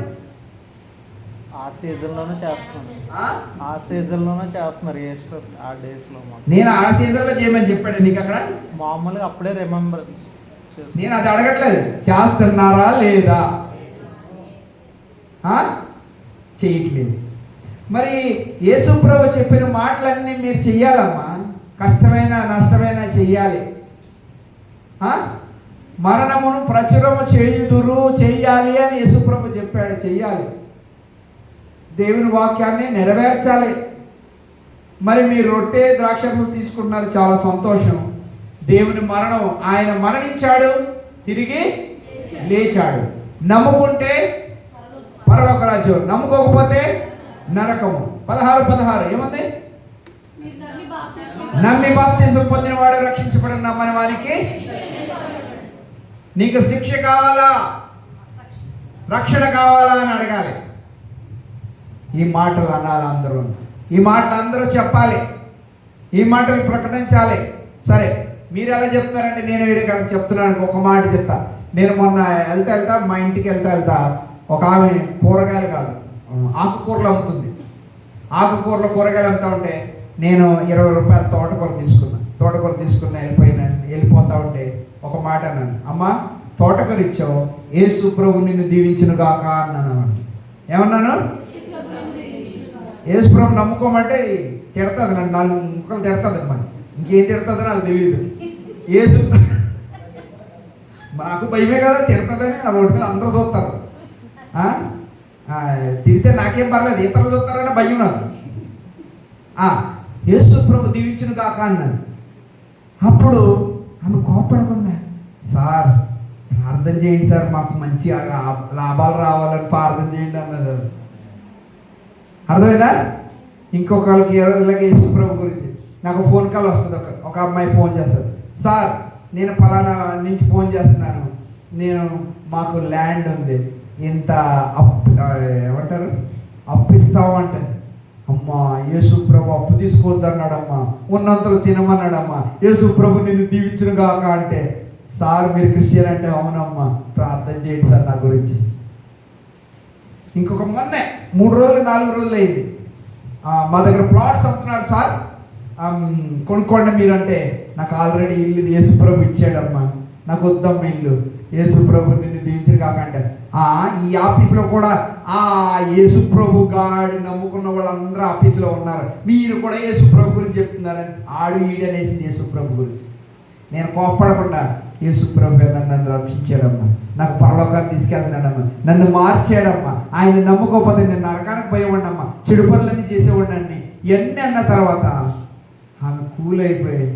ఆ సీజన్లోనే చేస్తున్నారు ఆ డేస్లో. నేను ఆ సీజన్లో చేయమని చెప్పాడు నీకు అక్కడ? మామూలుగా అప్పుడే రిమెంబర్. నేను అది అడగట్లేదు, చేస్తున్నారా లేదా? చేయట్లేదు. మరి యేసు ప్రభు చెప్పిన మాటలన్నీ మీరు చెయ్యాలమ్మా. కష్టమైన నష్టమైన చెయ్యాలి. మరణమును ప్రచురము చెయ్యాలి అని యేసు ప్రభు చెప్పాడు. చెయ్యాలి, దేవుని వాక్యాన్ని నెరవేర్చాలి. మరి మీరు రొట్టె ద్రాక్షరసం తీసుకుంటున్నారు, చాలా సంతోషం. దేవుని మరణం, ఆయన మరణించాడు, తిరిగి లేచాడు. నమ్ముకుంటే పరలోక రాజ్యం, నమ్ముకోకపోతే నరకము. 16 ఏముంది? నమ్మి బాప్తిసం పొందిన వాడు రక్షించబడిన, నమ్మని వారికి నీకు శిక్ష కావాలా రక్షణ కావాలా అని అడగాలి. ఈ మాటలు అనాలి అందరూ. ఈ మాటలు అందరూ చెప్పాలి. ఈ మాటలు ప్రకటించాలి. సరే, మీరు ఎలా చెప్తున్నారంటే నేను వేరే చెప్తున్నాను. ఒక మాట చెప్తా. నేను మొన్న వెళ్తా మా ఇంటికి వెళ్తా ఒక ఆమె కూరగాయలు కాదు ఆకుకూరలు అమ్ముతుంది. ఆకుకూరలు కూరగాయలు అమ్ముతా ఉంటే నేను 20 రూపాయలు తోటకూర తీసుకున్నా వెళ్ళిపోతా ఉంటే ఒక మాట అన్నాను. అమ్మా, తోటకూర ఇచ్చావు, యేసు ప్రభు నిన్ను దీవించును గాక అన్నాను. ఏమన్నాను? యేసు ప్రభు నమ్ముకోమంటే తిడతాది, నన్ను 4 ముక్కలు తిడతాది. అమ్మా, ఇంకేం తిడతాదో నాకు తెలియదు. యేసు నాకు భయమే కదా, తిడతాదని నా రోడ్డు మీద అందరూ చూస్తారు. తిరిగితే నాకేం పర్లేదు, ఇతరులు చూస్తారని భయం నాకు. యేసు ప్రభు దీవించును కాక అన్నాను. అప్పుడు ఆమె కోపడకుండా, సార్ ప్రార్థన చేయండి సార్, మాకు మంచి లాభాలు రావాలని ప్రార్థన చేయండి అన్నది. అర్థమైందా? ఇంకొకరికి ఇలాగే యేసు ప్రభు గురించి నాకు ఫోన్ కాల్ వస్తుంది. ఒక అమ్మాయి ఫోన్ చేస్తుంది. సార్, నేను ఫలానా నుంచి ఫోన్ చేస్తున్నాను, మాకు ల్యాండ్ ఉంది, ఇంత ఏమంటారు అప్పిస్తావు అంటే, అమ్మా యేసు ప్రభు అప్పు తీసుకోవద్దన్నాడమ్మా, ఉన్నంతలో తినమన్నాడమ్మా, యేసు ప్రభు నిన్ను దీవించును గాక అంటే, సార్ మీరు క్రిస్టియన్ అంటే, అవునమ్మా ప్రార్థన చేయండి సార్ నా గురించి. ఇంకొక మొన్నే 3 రోజులు 4 రోజులు అయింది, మా దగ్గర ప్లాట్స్ అమ్ముతున్నాడు సార్, కొనుక్కోండి మీరు అంటే, నాకు ఆల్రెడీ ఇల్లు యేసు ప్రభు ఇచ్చాడమ్మా, నాకు వద్దమ్మ ఇల్లు, యేసు ప్రభు నిన్ను దీవించరు కాకంటే. ఈ ఆఫీస్లో కూడా యేసు ప్రభు గాడి నమ్ముకున్న వాళ్ళందరూ ఆఫీస్లో ఉన్నారు, మీరు కూడా యేసు ప్రభు గురించి చెప్తున్నారని ఆడు ఈడనేసింది యేసు ప్రభు గురించి. నేను కోప్పడకుండా యేసు ప్రభు నన్ను రక్షించాడమ్మా, నాకు పరలోకాన్ని తీసుకెళ్తున్నాడమ్మా, నన్ను మార్చాడమ్మా, ఆయన నమ్ముకోకపోతే నేను నరకానికి పోయేవాడినమ్మా, చెడు పనులన్నీ చేసేవాడినండి ఇవన్నీ అన్న తర్వాత ఆమె కూల్ అయిపోయి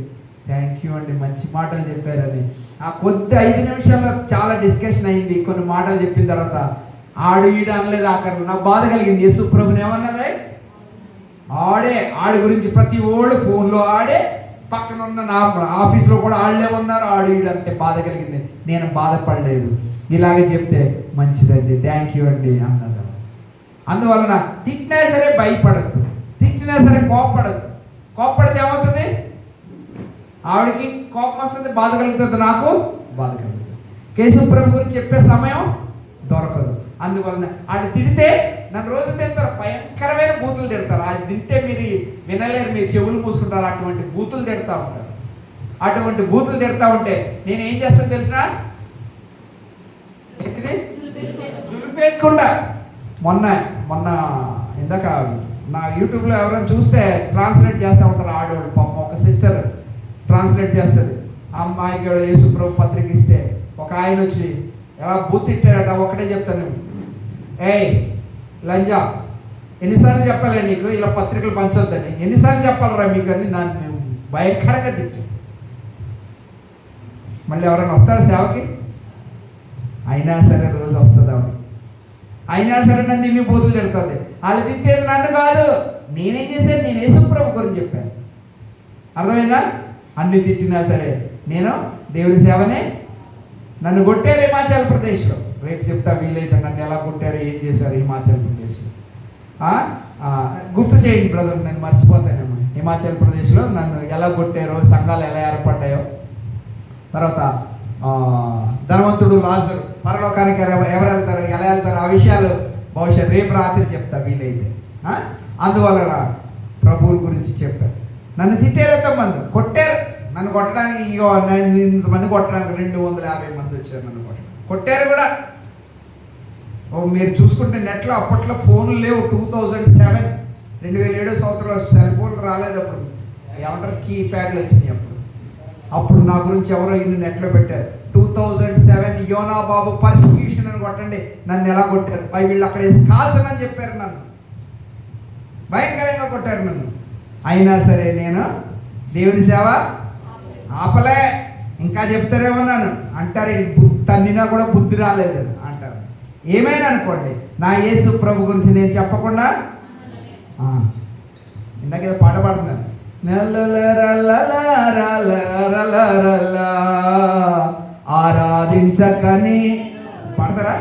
థ్యాంక్ యూ అండి మంచి మాటలు చెప్పారని. ఆ కొద్ది 5 నిమిషాల్లో చాలా డిస్కషన్ అయింది. కొన్ని మాటలు చెప్పిన తర్వాత ఆడు ఈడు అనలేదు. ఆఖరు నాకు బాధ కలిగింది. యేసు ప్రభుని ఏమన్నదే, ఆడి గురించి ప్రతి ఓడు ఫోన్లో ఆడే, పక్కన ఉన్న నా ఆఫీస్లో కూడా ఆళ్ళే ఉన్నారు, ఆడు ఈడు అంటే బాధ కలిగింది. నేను బాధపడలేదు. ఇలాగే చెప్తే మంచిదండి థ్యాంక్ యూ అండి అన్నది. అందువలన తిట్టినా సరే భయపడద్దు, తిట్టినా సరే కోప్పడద్దు. కోప్పడితే ఏమవుతుంది, ఆవిడకి కోపం వస్తుంది, బాధ కలుగుతుంది, నాకు బాధ కలుగుతుంది. యేసు ప్రభు గురించి చెప్పే సమయం దొరకదు. అందువలన ఆడు తిడితే నన్ను రోజు తిడతారు, భయంకరమైన బూతులు తిడతారు. అది తింటే మీరు వినలేరు, మీరు చెవులు మూసుకుంటారు. అటువంటి బూతులు తిడతా ఉంటారు. అటువంటి బూతులు తిడతా ఉంటే నేను ఏం చేస్తాను తెలిసిన, ఏంటిది దులిపేసుకుంటా. మొన్న ఇందాక నా యూట్యూబ్లో ఎవరైనా చూస్తే ట్రాన్స్లేట్ చేస్తూ ఉంటారు ఆడవాళ్ళు. పాపం ఒక సిస్టర్ ట్రాన్స్లేట్ చేస్తుంది. ఆ అమ్మాయికి యేసు ప్రభు పత్రిక ఇస్తే ఒక ఆయన వచ్చి ఎలా బూత్ తిట్టాడట. ఒకటే చెప్తాను, ఏయ్ లంజా, ఎన్నిసార్లు చెప్పాలి నీకు ఇలా పత్రికలు పంచొద్దని, ఎన్నిసార్లు చెప్పాలరా మీకు అని నన్ను భయంకరంగా తిట్టు. మళ్ళీ ఎవరైనా వస్తారా సేవకి? అయినా సరే రోజు వస్తుంది ఆవిడ, అయినా సరే నన్ను ఇన్ని బూతులు తిడుతుంది. వాళ్ళు తిట్టేది నన్ను కాదు, నేనేం చేశాను, నేను యేసు ప్రభు గురించి చెప్పాను. అర్థమైందా? అన్ని తిట్టినా సరే నేను దేవుని సేవనే. నన్ను కొట్టారు హిమాచల్ ప్రదేశ్లో, రేపు చెప్తా వీలైతే నన్ను ఎలా కొట్టారు ఏం చేశారు హిమాచల్ ప్రదేశ్లో. గుర్తు చేయండి బ్రదర్, నేను మర్చిపోతానేమో. హిమాచల్ ప్రదేశ్లో నన్ను ఎలా కొట్టారో, సంఘాలు ఎలా ఏర్పడ్డాయో, తర్వాత ధనవంతుడు లాజరు పరలోకానికి ఎవరు వెళ్తారు, ఎలా వెళ్తారు, ఆ విషయాలు బహుశా రేపు రాత్రి చెప్తా వీలైతే. అందువలన ప్రభువుల గురించి చెప్పారు. నన్ను తిట్టారు ఎంతమంది, కొట్టారు. నన్ను కొట్టడానికి ఇంతమంది కొట్టడానికి 250 మంది వచ్చారు నన్ను కొట్టారు కూడా. మీరు చూసుకుంటే నెట్లో అప్పట్లో ఫోన్లు లేవు. 2007 2007 సంవత్సరంలో సెల్ ఫోన్లు రాలేదు. అప్పుడు ఏమంటారు, కీప్యాడ్లు వచ్చినాయి. అప్పుడు నా గురించి ఎవరో ఇన్ని నెట్లో పెట్టారు. 2007 యోనా బాబు పర్సిక్యూషన్ అని కొట్టండి, నన్ను ఎలా కొట్టారు. వీళ్ళు అక్కడ వేసి కాల్చమని చెప్పారు, నన్ను భయంకరంగా కొట్టారు నన్ను. అయినా సరే నేను దేవుని సేవ ఆపలే. ఇంకా చెప్తారేమో నన్ను అంటారు, తన్నినా కూడా బుద్ధి రాలేదు అంటారు. ఏమైనా అనుకోండి, నా యేసు ప్రభు గురించి నేను చెప్పకుండా ఇందాకేదో పాట పాడుతున్నాను, ఆరాధించకని పాడతారా?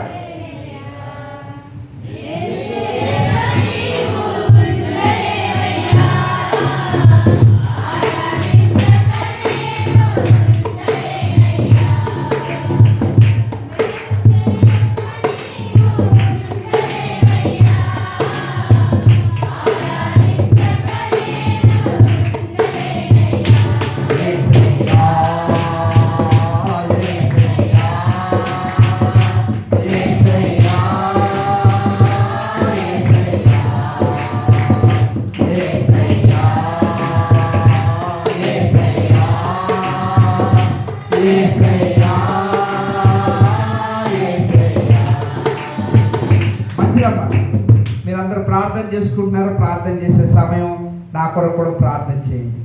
మీరందరూ ప్రార్థన చేసుకుంటున్నారు. ప్రార్థన చేసే సమయం నా కొరకు కూడా ప్రార్థన చేయండి.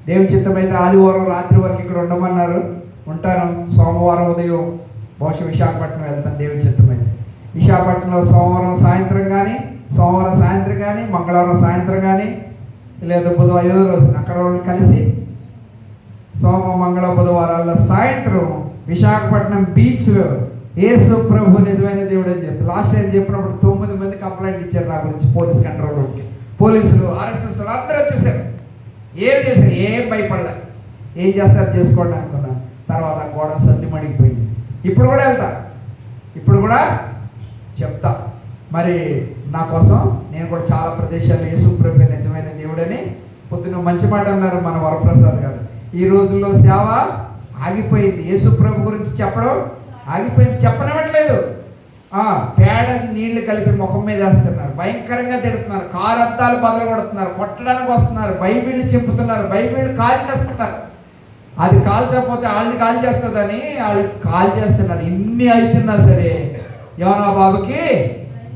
దేవుని చిత్తమైతే ఆదివారం రాత్రి వరకు ఇక్కడ ఉండమన్నారు, ఉంటాను. సోమవారం ఉదయం బహుశా విశాఖపట్నం వెళ్తాను దేవుని చిత్తమైతే. విశాఖపట్నంలో సోమవారం సాయంత్రం కానీ మంగళవారం సాయంత్రం కానీ, లేదా బుధవారం 5వ రోజు అక్కడ కలిసి సోమ మంగళ బుధవారాల్లో సాయంత్రం విశాఖపట్నం బీచ్లో యేసు ప్రభు నిజమైన దేవుడు అని చెప్పి లాస్ట్ టైం చెప్పినప్పుడు 9 మంది కంప్లైంట్ ఇచ్చారు నా గురించి పోలీస్ కంట్రోల్ రూమ్కి. పోలీసులు, ఆర్ఎస్ఎస్ అందరూ వచ్చేసారు. ఏం చేశారు, ఏం భయపడలే. ఏం చేస్తారు చేసుకోండి అనుకున్నాను. తర్వాత గోడ సర్ది మడిగిపోయింది. ఇప్పుడు కూడా వెళ్తా, ఇప్పుడు కూడా చెప్తా. మరి నా కోసం నేను కూడా చాలా ప్రదేశాలు యేసు ప్రభు నిజమైన దేవుడని పొద్దున్న మంచి మాట అన్నారు మన వరప్రసాద్ గారు. ఈ రోజుల్లో సేవ ఆగిపోయింది. యేసు ప్రభు గురించి చెప్పడం ఆగిపోయింది, చెప్పనివ్వట్లేదు. పేడ నీళ్లు కలిపి ముఖం మీద వేస్తున్నారు, భయంకరంగా తిడుతున్నారు, కారు అద్దాలు బదులు కొడుతున్నారు, కొట్టడానికి వస్తున్నారు, బైబిల్ చింపుతున్నారు, బైబిల్ కాల్ చేస్తున్నారు. అది కాల్చకపోతే వాళ్ళని కాల్ చేస్తుందని వాళ్ళు కాల్ చేస్తున్నారు. ఇన్ని అవుతున్నా సరే యోనా బాబుకి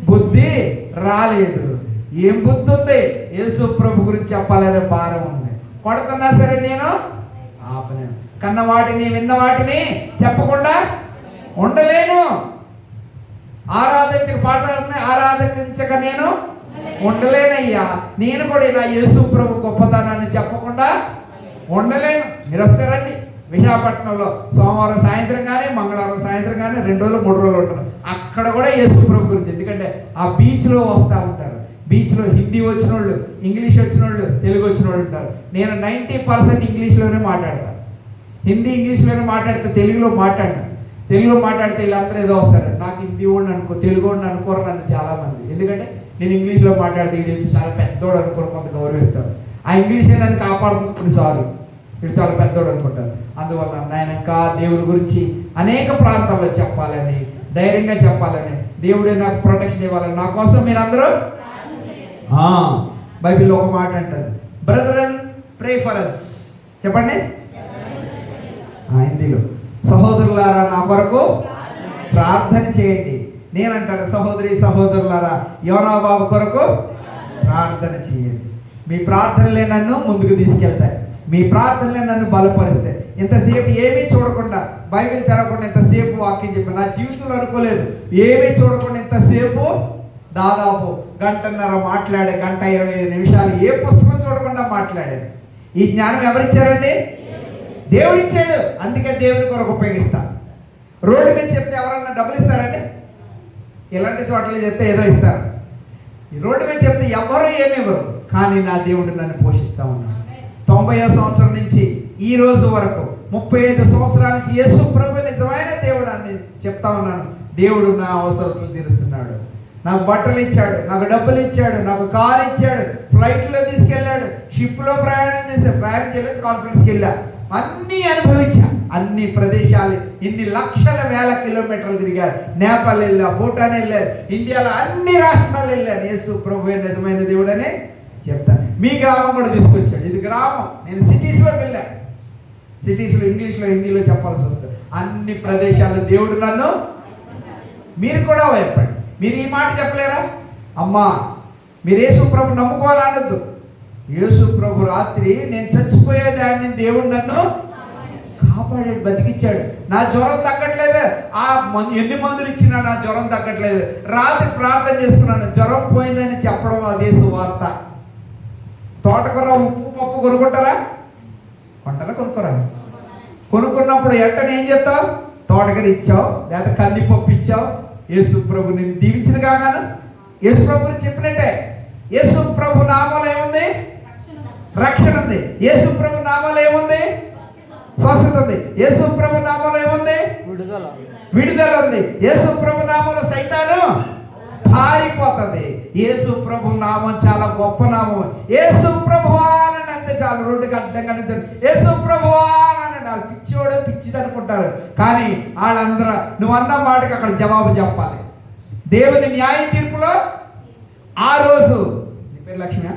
బుద్ధి రాలేదు. ఏం బుద్ధి ఉంది? యేసు ప్రభు గురించి చెప్పాలనే భారం ఉంది. కొడుతున్నా సరే నేను ఆపలేను. కన్న వాటిని విన్న వాటిని చెప్పకుండా ఉండలేను. ఆరాధించక నేను ఉండలేనయ్యా. నేను కూడా ఇలా యేసు ప్రభు గొప్పతనాన్ని చెప్పకుండా ఉండలేను. మీరు వస్తారండి విశాఖపట్నంలో సోమవారం సాయంత్రం కానీ మంగళవారం సాయంత్రం కానీ 2 రోజులు 3 రోజులు ఉంటారు. అక్కడ కూడా యేసు ప్రభు గురించి, ఎందుకంటే ఆ బీచ్లో వస్తూ ఉంటారు. బీచ్లో హిందీ వచ్చిన వాళ్ళు, ఇంగ్లీష్ వచ్చిన వాళ్ళు, తెలుగు వచ్చిన వాళ్ళు ఉంటారు. నేను 90% ఇంగ్లీష్లోనే మాట్లాడతాను. హిందీ ఇంగ్లీష్లోనే మాట్లాడితే తెలుగులో మాట్లాడను. తెలుగులో మాట్లాడితే వీళ్ళందరూ ఏదో వస్తారు. నాకు హిందీ వాడిని అనుకో, తెలుగు వాడిని అనుకోరు నన్ను చాలామంది. ఎందుకంటే నేను ఇంగ్లీష్లో మాట్లాడితే వీడు చాలా పెద్దోడు అనుకోరు, కొంత గౌరవిస్తారు. ఆ ఇంగ్లీషే నన్ను కాపాడుతుంది చాలు, వీడు చాలా పెద్దోడు అనుకుంటారు. అందువల్ల నేను ఇంకా దేవుడి గురించి అనేక ప్రాంతాల్లో చెప్పాలని, ధైర్యంగా చెప్పాలని, దేవుడే నాకు ప్రొటెక్షన్ ఇవ్వాలని, నా కోసం మీరందరూ బైబిల్లో ఒక మాట అంటారు, బ్రదరన్ ప్రే ఫర్ us. చెప్పండి హిందీలో, సహోదరులారా నా కొరకు ప్రార్థన చేయండి. నేనంటాను సహోదరులారా యోనా బాబు కొరకు ప్రార్థన చేయండి. మీ ప్రార్థనలే నన్ను ముందుకు తీసుకెళ్తాయి. మీ ప్రార్థనలే నన్ను బలపరుస్తాయి. ఇంతసేపు ఏమీ చూడకుండా, బైబిల్ తెరవకుండా ఇంతసేపు వాక్యం చెప్పి నా జీవితంలో అనుకోలేదు. ఏమీ చూడకుండా ఇంతసేపు దాదాపు 1.5 గంట మాట్లాడే, 1:25 నిమిషాలు ఏ పుస్తకం చూడకుండా మాట్లాడారు. ఈ జ్ఞానం ఎవరిచ్చారండి? దేవుడిచ్చాడు. అందుకే దేవుని కొరకు ఉపయోగిస్తా. రోడ్డు మీద చెప్తే ఎవరన్నా డబ్బులు ఇస్తారండి? ఇలాంటి చోట్ల చెప్తే ఏదో ఇస్తారు. ఈ రోడ్డు మీద చెప్తే ఎవరు ఏమి ఇవ్వరు. కానీ నా దేవుడు నన్ను పోషిస్తూ ఉన్నాడు. 90వ సంవత్సరం నుంచి ఈ రోజు వరకు 35 సంవత్సరాల నుంచి యేసు ప్రభు నిజమైన దేవుడు అని చెప్తా ఉన్నాను. దేవుడు నా అవసరాలు తీరుస్తున్నాడు. నాకు బట్టలు ఇచ్చాడు, నాకు డబ్బులు ఇచ్చాడు, నాకు కారు ఇచ్చాడు, ఫ్లైట్లో తీసుకెళ్ళాడు, షిప్లో ప్రయాణం చేయలేదు, కాన్ఫరెన్స్కి వెళ్ళా, అన్నీ అనుభవించా. అన్ని ప్రదేశాలు, ఇన్ని లక్షల వేల కిలోమీటర్లు తిరిగారు. నేపాల్ వెళ్ళా, భూటాన్ వెళ్ళారు, ఇండియాలో అన్ని రాష్ట్రాలు వెళ్ళారు. యేసు ప్రభు నిజమైన దేవుడు అని చెప్తాను. మీ గ్రామం కూడా తీసుకొచ్చాడు. ఇది గ్రామం. నేను సిటీస్లోకి వెళ్ళా. సిటీస్లో ఇంగ్లీష్లో హిందీలో చెప్పాల్సి వస్తుంది. అన్ని ప్రదేశాల్లో దేవుడు నన్ను, మీరు కూడా చెప్పండి. మీరు ఈ మాట చెప్పలేరా? అమ్మా మీరు యేసు ప్రభు నమ్ముకోవాలనొద్దు. యేసు ప్రభు రాత్రి నేను చచ్చిపోయేదాన్ని దేవుడు నన్ను కాపాడాడు, బతికిచ్చాడు. నా జ్వరం తగ్గట్లేదు. ఎన్ని మందులు ఇచ్చినా నా జ్వరం తగ్గట్లేదు. రాత్రి ప్రార్థన చేసుకున్నాను, జ్వరం పోయిందని చెప్పడం అదే సువార్త. తోటకూర ఉప్పు పప్పు కొనుక్కుంటారా? కొంటారా? కొనుక్కోరా? కొనుక్కున్నప్పుడు వెంటనే ఏం చెప్తావు? తోటకూర ఇచ్చావు, లేదా కందిపప్పు ఇచ్చావు. యేసు ప్రభు నిన్ను దీవించిన కాగాను యేసు ప్రభు గురించి చెప్పినట్టే. యేసు ప్రభు నామాలు ఏముంది? రక్షణ ఉంది. యేసు ప్రభు నామాలు ఏముంది? స్వస్థత ఉంది. యేసు ప్రభు నామాలు ఏముంది? విడుదల ఉంది. యేసు ప్రభు నామంలో సైతాను పారిపోతుంది. యేసు ప్రభు నామం చాలా గొప్ప నామం. యేసు ప్రభు అని అంతే చాలు. రోడ్డుకి అడ్డంగా యేసు ప్రభు అని వాళ్ళు పిచ్చోడు పిచ్చిది అనుకుంటారు. కానీ వాళ్ళందరూ నువ్వు అన్న మాటకి అక్కడ జవాబు చెప్పాలి. దేవుని న్యాయ తీర్పులో ఆ రోజు, నీ పేరు లక్ష్మి,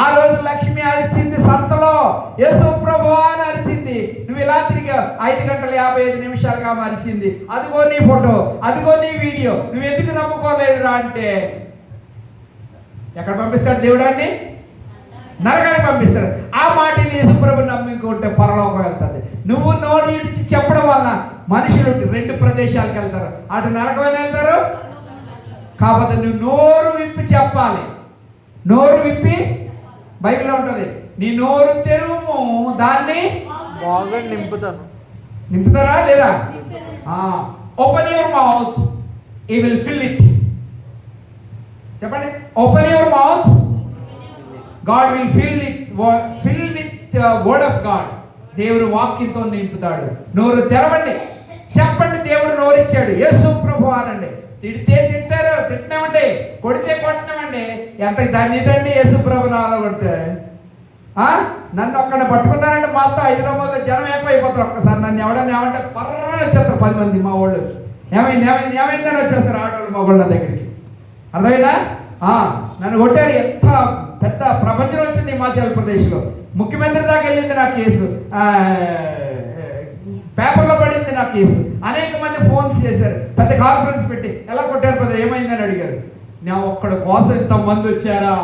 ఆ రోజు లక్ష్మి అరిచింది సంతలో, యేసు ప్రభు అని అరిచింది. నువ్వు ఇలా తిరిగా 5:55 అరిచింది. అదిగో నీ ఫోటో, అదిగో నీ వీడియో, నువ్వు ఎందుకు నమ్ముకోలేదురా అంటే ఎక్కడ పంపిస్తాడు దేవుడు? అండి నరకానికి పంపిస్తాడు. ఆ మాటని యేసు ప్రభు నమ్ముకుంటే పరలోకం వెళ్తుంది. నువ్వు నోటి నుంచి చెప్పడం వల్ల మనుషులు 2 ప్రదేశాలకు వెళ్తారు. అటు నరకమైన వెళ్తారు. కాబట్టి నువ్వు నోరు విప్పి చెప్పాలి. నోరు విప్పి బైబిల్లో ఉంటుంది, నీ నోరు తెరువు దాన్ని బాగా నింపుతాను. నింపుతారా లేదా? Open your mouth, he will fill it. చెప్పండి, open your mouth, God will fill it, fill with word of God. దేవుడు వాక్యంతో నింపుతాడు. నోరు తెరవండి, చెప్పండి. దేవుడు నోరు ఇచ్చాడు. యేసు ప్రభు అనండి. తిడితే తింటారు, తిట్టినామండి. కొడితే కొట్టినామండి. ఎంత దాన్ని ఇదండి యేసు ప్రభు నాలో కొడితే నన్ను ఒక్కడ పట్టుకున్నారంటే మాతో హైదరాబాద్లో జనం ఎక్కువైపోతారు. ఒక్కసారి నన్ను ఎవడన్నా ఏమంటే పర్ర వచ్చేస్తారు 10 మంది మా వాళ్ళు. ఏమైందని వచ్చేస్తారు ఆడవాళ్ళు మా వాళ్ళ దగ్గరికి. అర్థమైనా? నన్ను కొట్టారు. ఎంత పెద్ద ప్రపంచం వచ్చింది హిమాచల్ ప్రదేశ్లో. ముఖ్యమంత్రి దాకా వెళ్ళింది నా కేసు, పేపర్లో పడింది నా కేసు. అనేక మంది ఫోన్ చేశారు, పెద్ద కాన్ఫరెన్స్ పెట్టి ఎలా కొట్టారు పెద్ద ఏమైందని అడిగారు. నా ఒక్కడి కోసం ఇంతమంది వచ్చారా?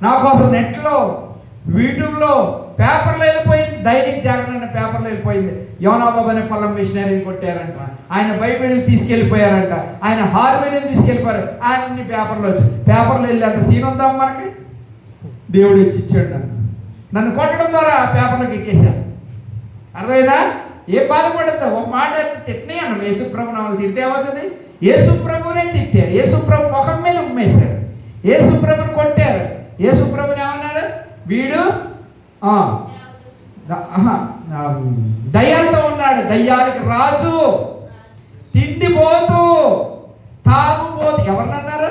నా కోసం నెట్లో, యూట్యూబ్లో, పేపర్లో వెళ్ళిపోయింది. దైనిక్ జాగరణ అనే పేపర్లో వెళ్ళిపోయింది. యోనాబాబు అనే పల్లం మిషనరీని కొట్టారంట, ఆయన బైబిల్ని తీసుకెళ్ళిపోయారంట, ఆయన హార్మోనియం తీసుకెళ్ళిపోయారు. అన్ని పేపర్లో వెళ్ళి అంత సీన్ ఉందాం మనకి. దేవుడు వచ్చి ఇచ్చాడు. నన్ను కొట్టడం ద్వారా పేపర్లోకి ఎక్కేశాను. అర్థమైనా? ఏ బాధపడద్దు. ఒక మాట తిట్టినే అన్నాం. యేసుప్రభు నామలు తిడితే ఏమవుతుంది? యేసుప్రభునే తిట్టారు, యేసుప్రభు ముఖం మీద ఉమ్మేశారు, యేసుప్రభుని కొట్టారు. యేసుప్రభుని ఏమన్నారు? వీడు దయ్యాలతో ఉన్నాడు, దయ్యాలకు రాజు, తిండిపోతూ, తాగుబోతు. ఎవరినన్నారు?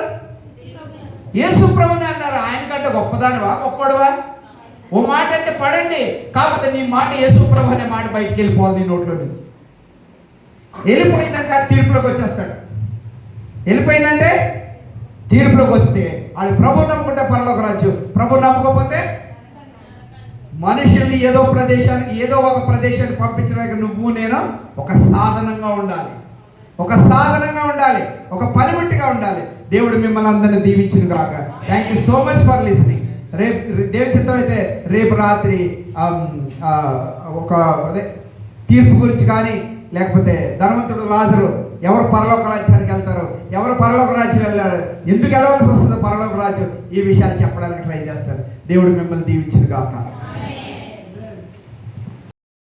యేసుప్రభుని అన్నారు. ఆయన కంటే గొప్పదానివా, గొప్పడువా? ఓ మాట అంటే పడండి, కాకపోతే నీ మాట యేసుప్రభు అనే మాట బయటికి వెళ్ళిపోవాలి నీ నోట్లో నుంచి. వెళ్ళిపోయిందంటే తీర్పులోకి వచ్చేస్తాడు. వెళ్ళిపోయిందంటే తీర్పులోకి వస్తే అది ప్రభు నమ్ముకుంటే పరలోక రాజ్యం, ప్రభు నమ్ముకోకపోతే మనుషుల్ని ఏదో ఒక ప్రదేశానికి పంపించడానికి నువ్వు నేను ఒక సాధనంగా ఉండాలి, ఒక పనిముట్టిగా ఉండాలి. దేవుడు మిమ్మల్ని అందరినీ దీవించును గాక. Thank you so much for listening. రేపు దేవుని చిత్తం అయితే రేపు రాత్రి అదే తీర్పు గురించి కానీ, లేకపోతే ధనవంతుడు లాజరు ఎవరు పరలోక రాజ్యానికి వెళ్తారు, ఎవరు పరలోక రాజ్యం వెళ్ళారు, ఎందుకు వెళ్ళవలసి వస్తుందో పరలోక రాజ్యం, ఈ విషయాలు చెప్పడానికి ట్రై చేస్తారు. దేవుడు మిమ్మల్ని దీవించును గాక.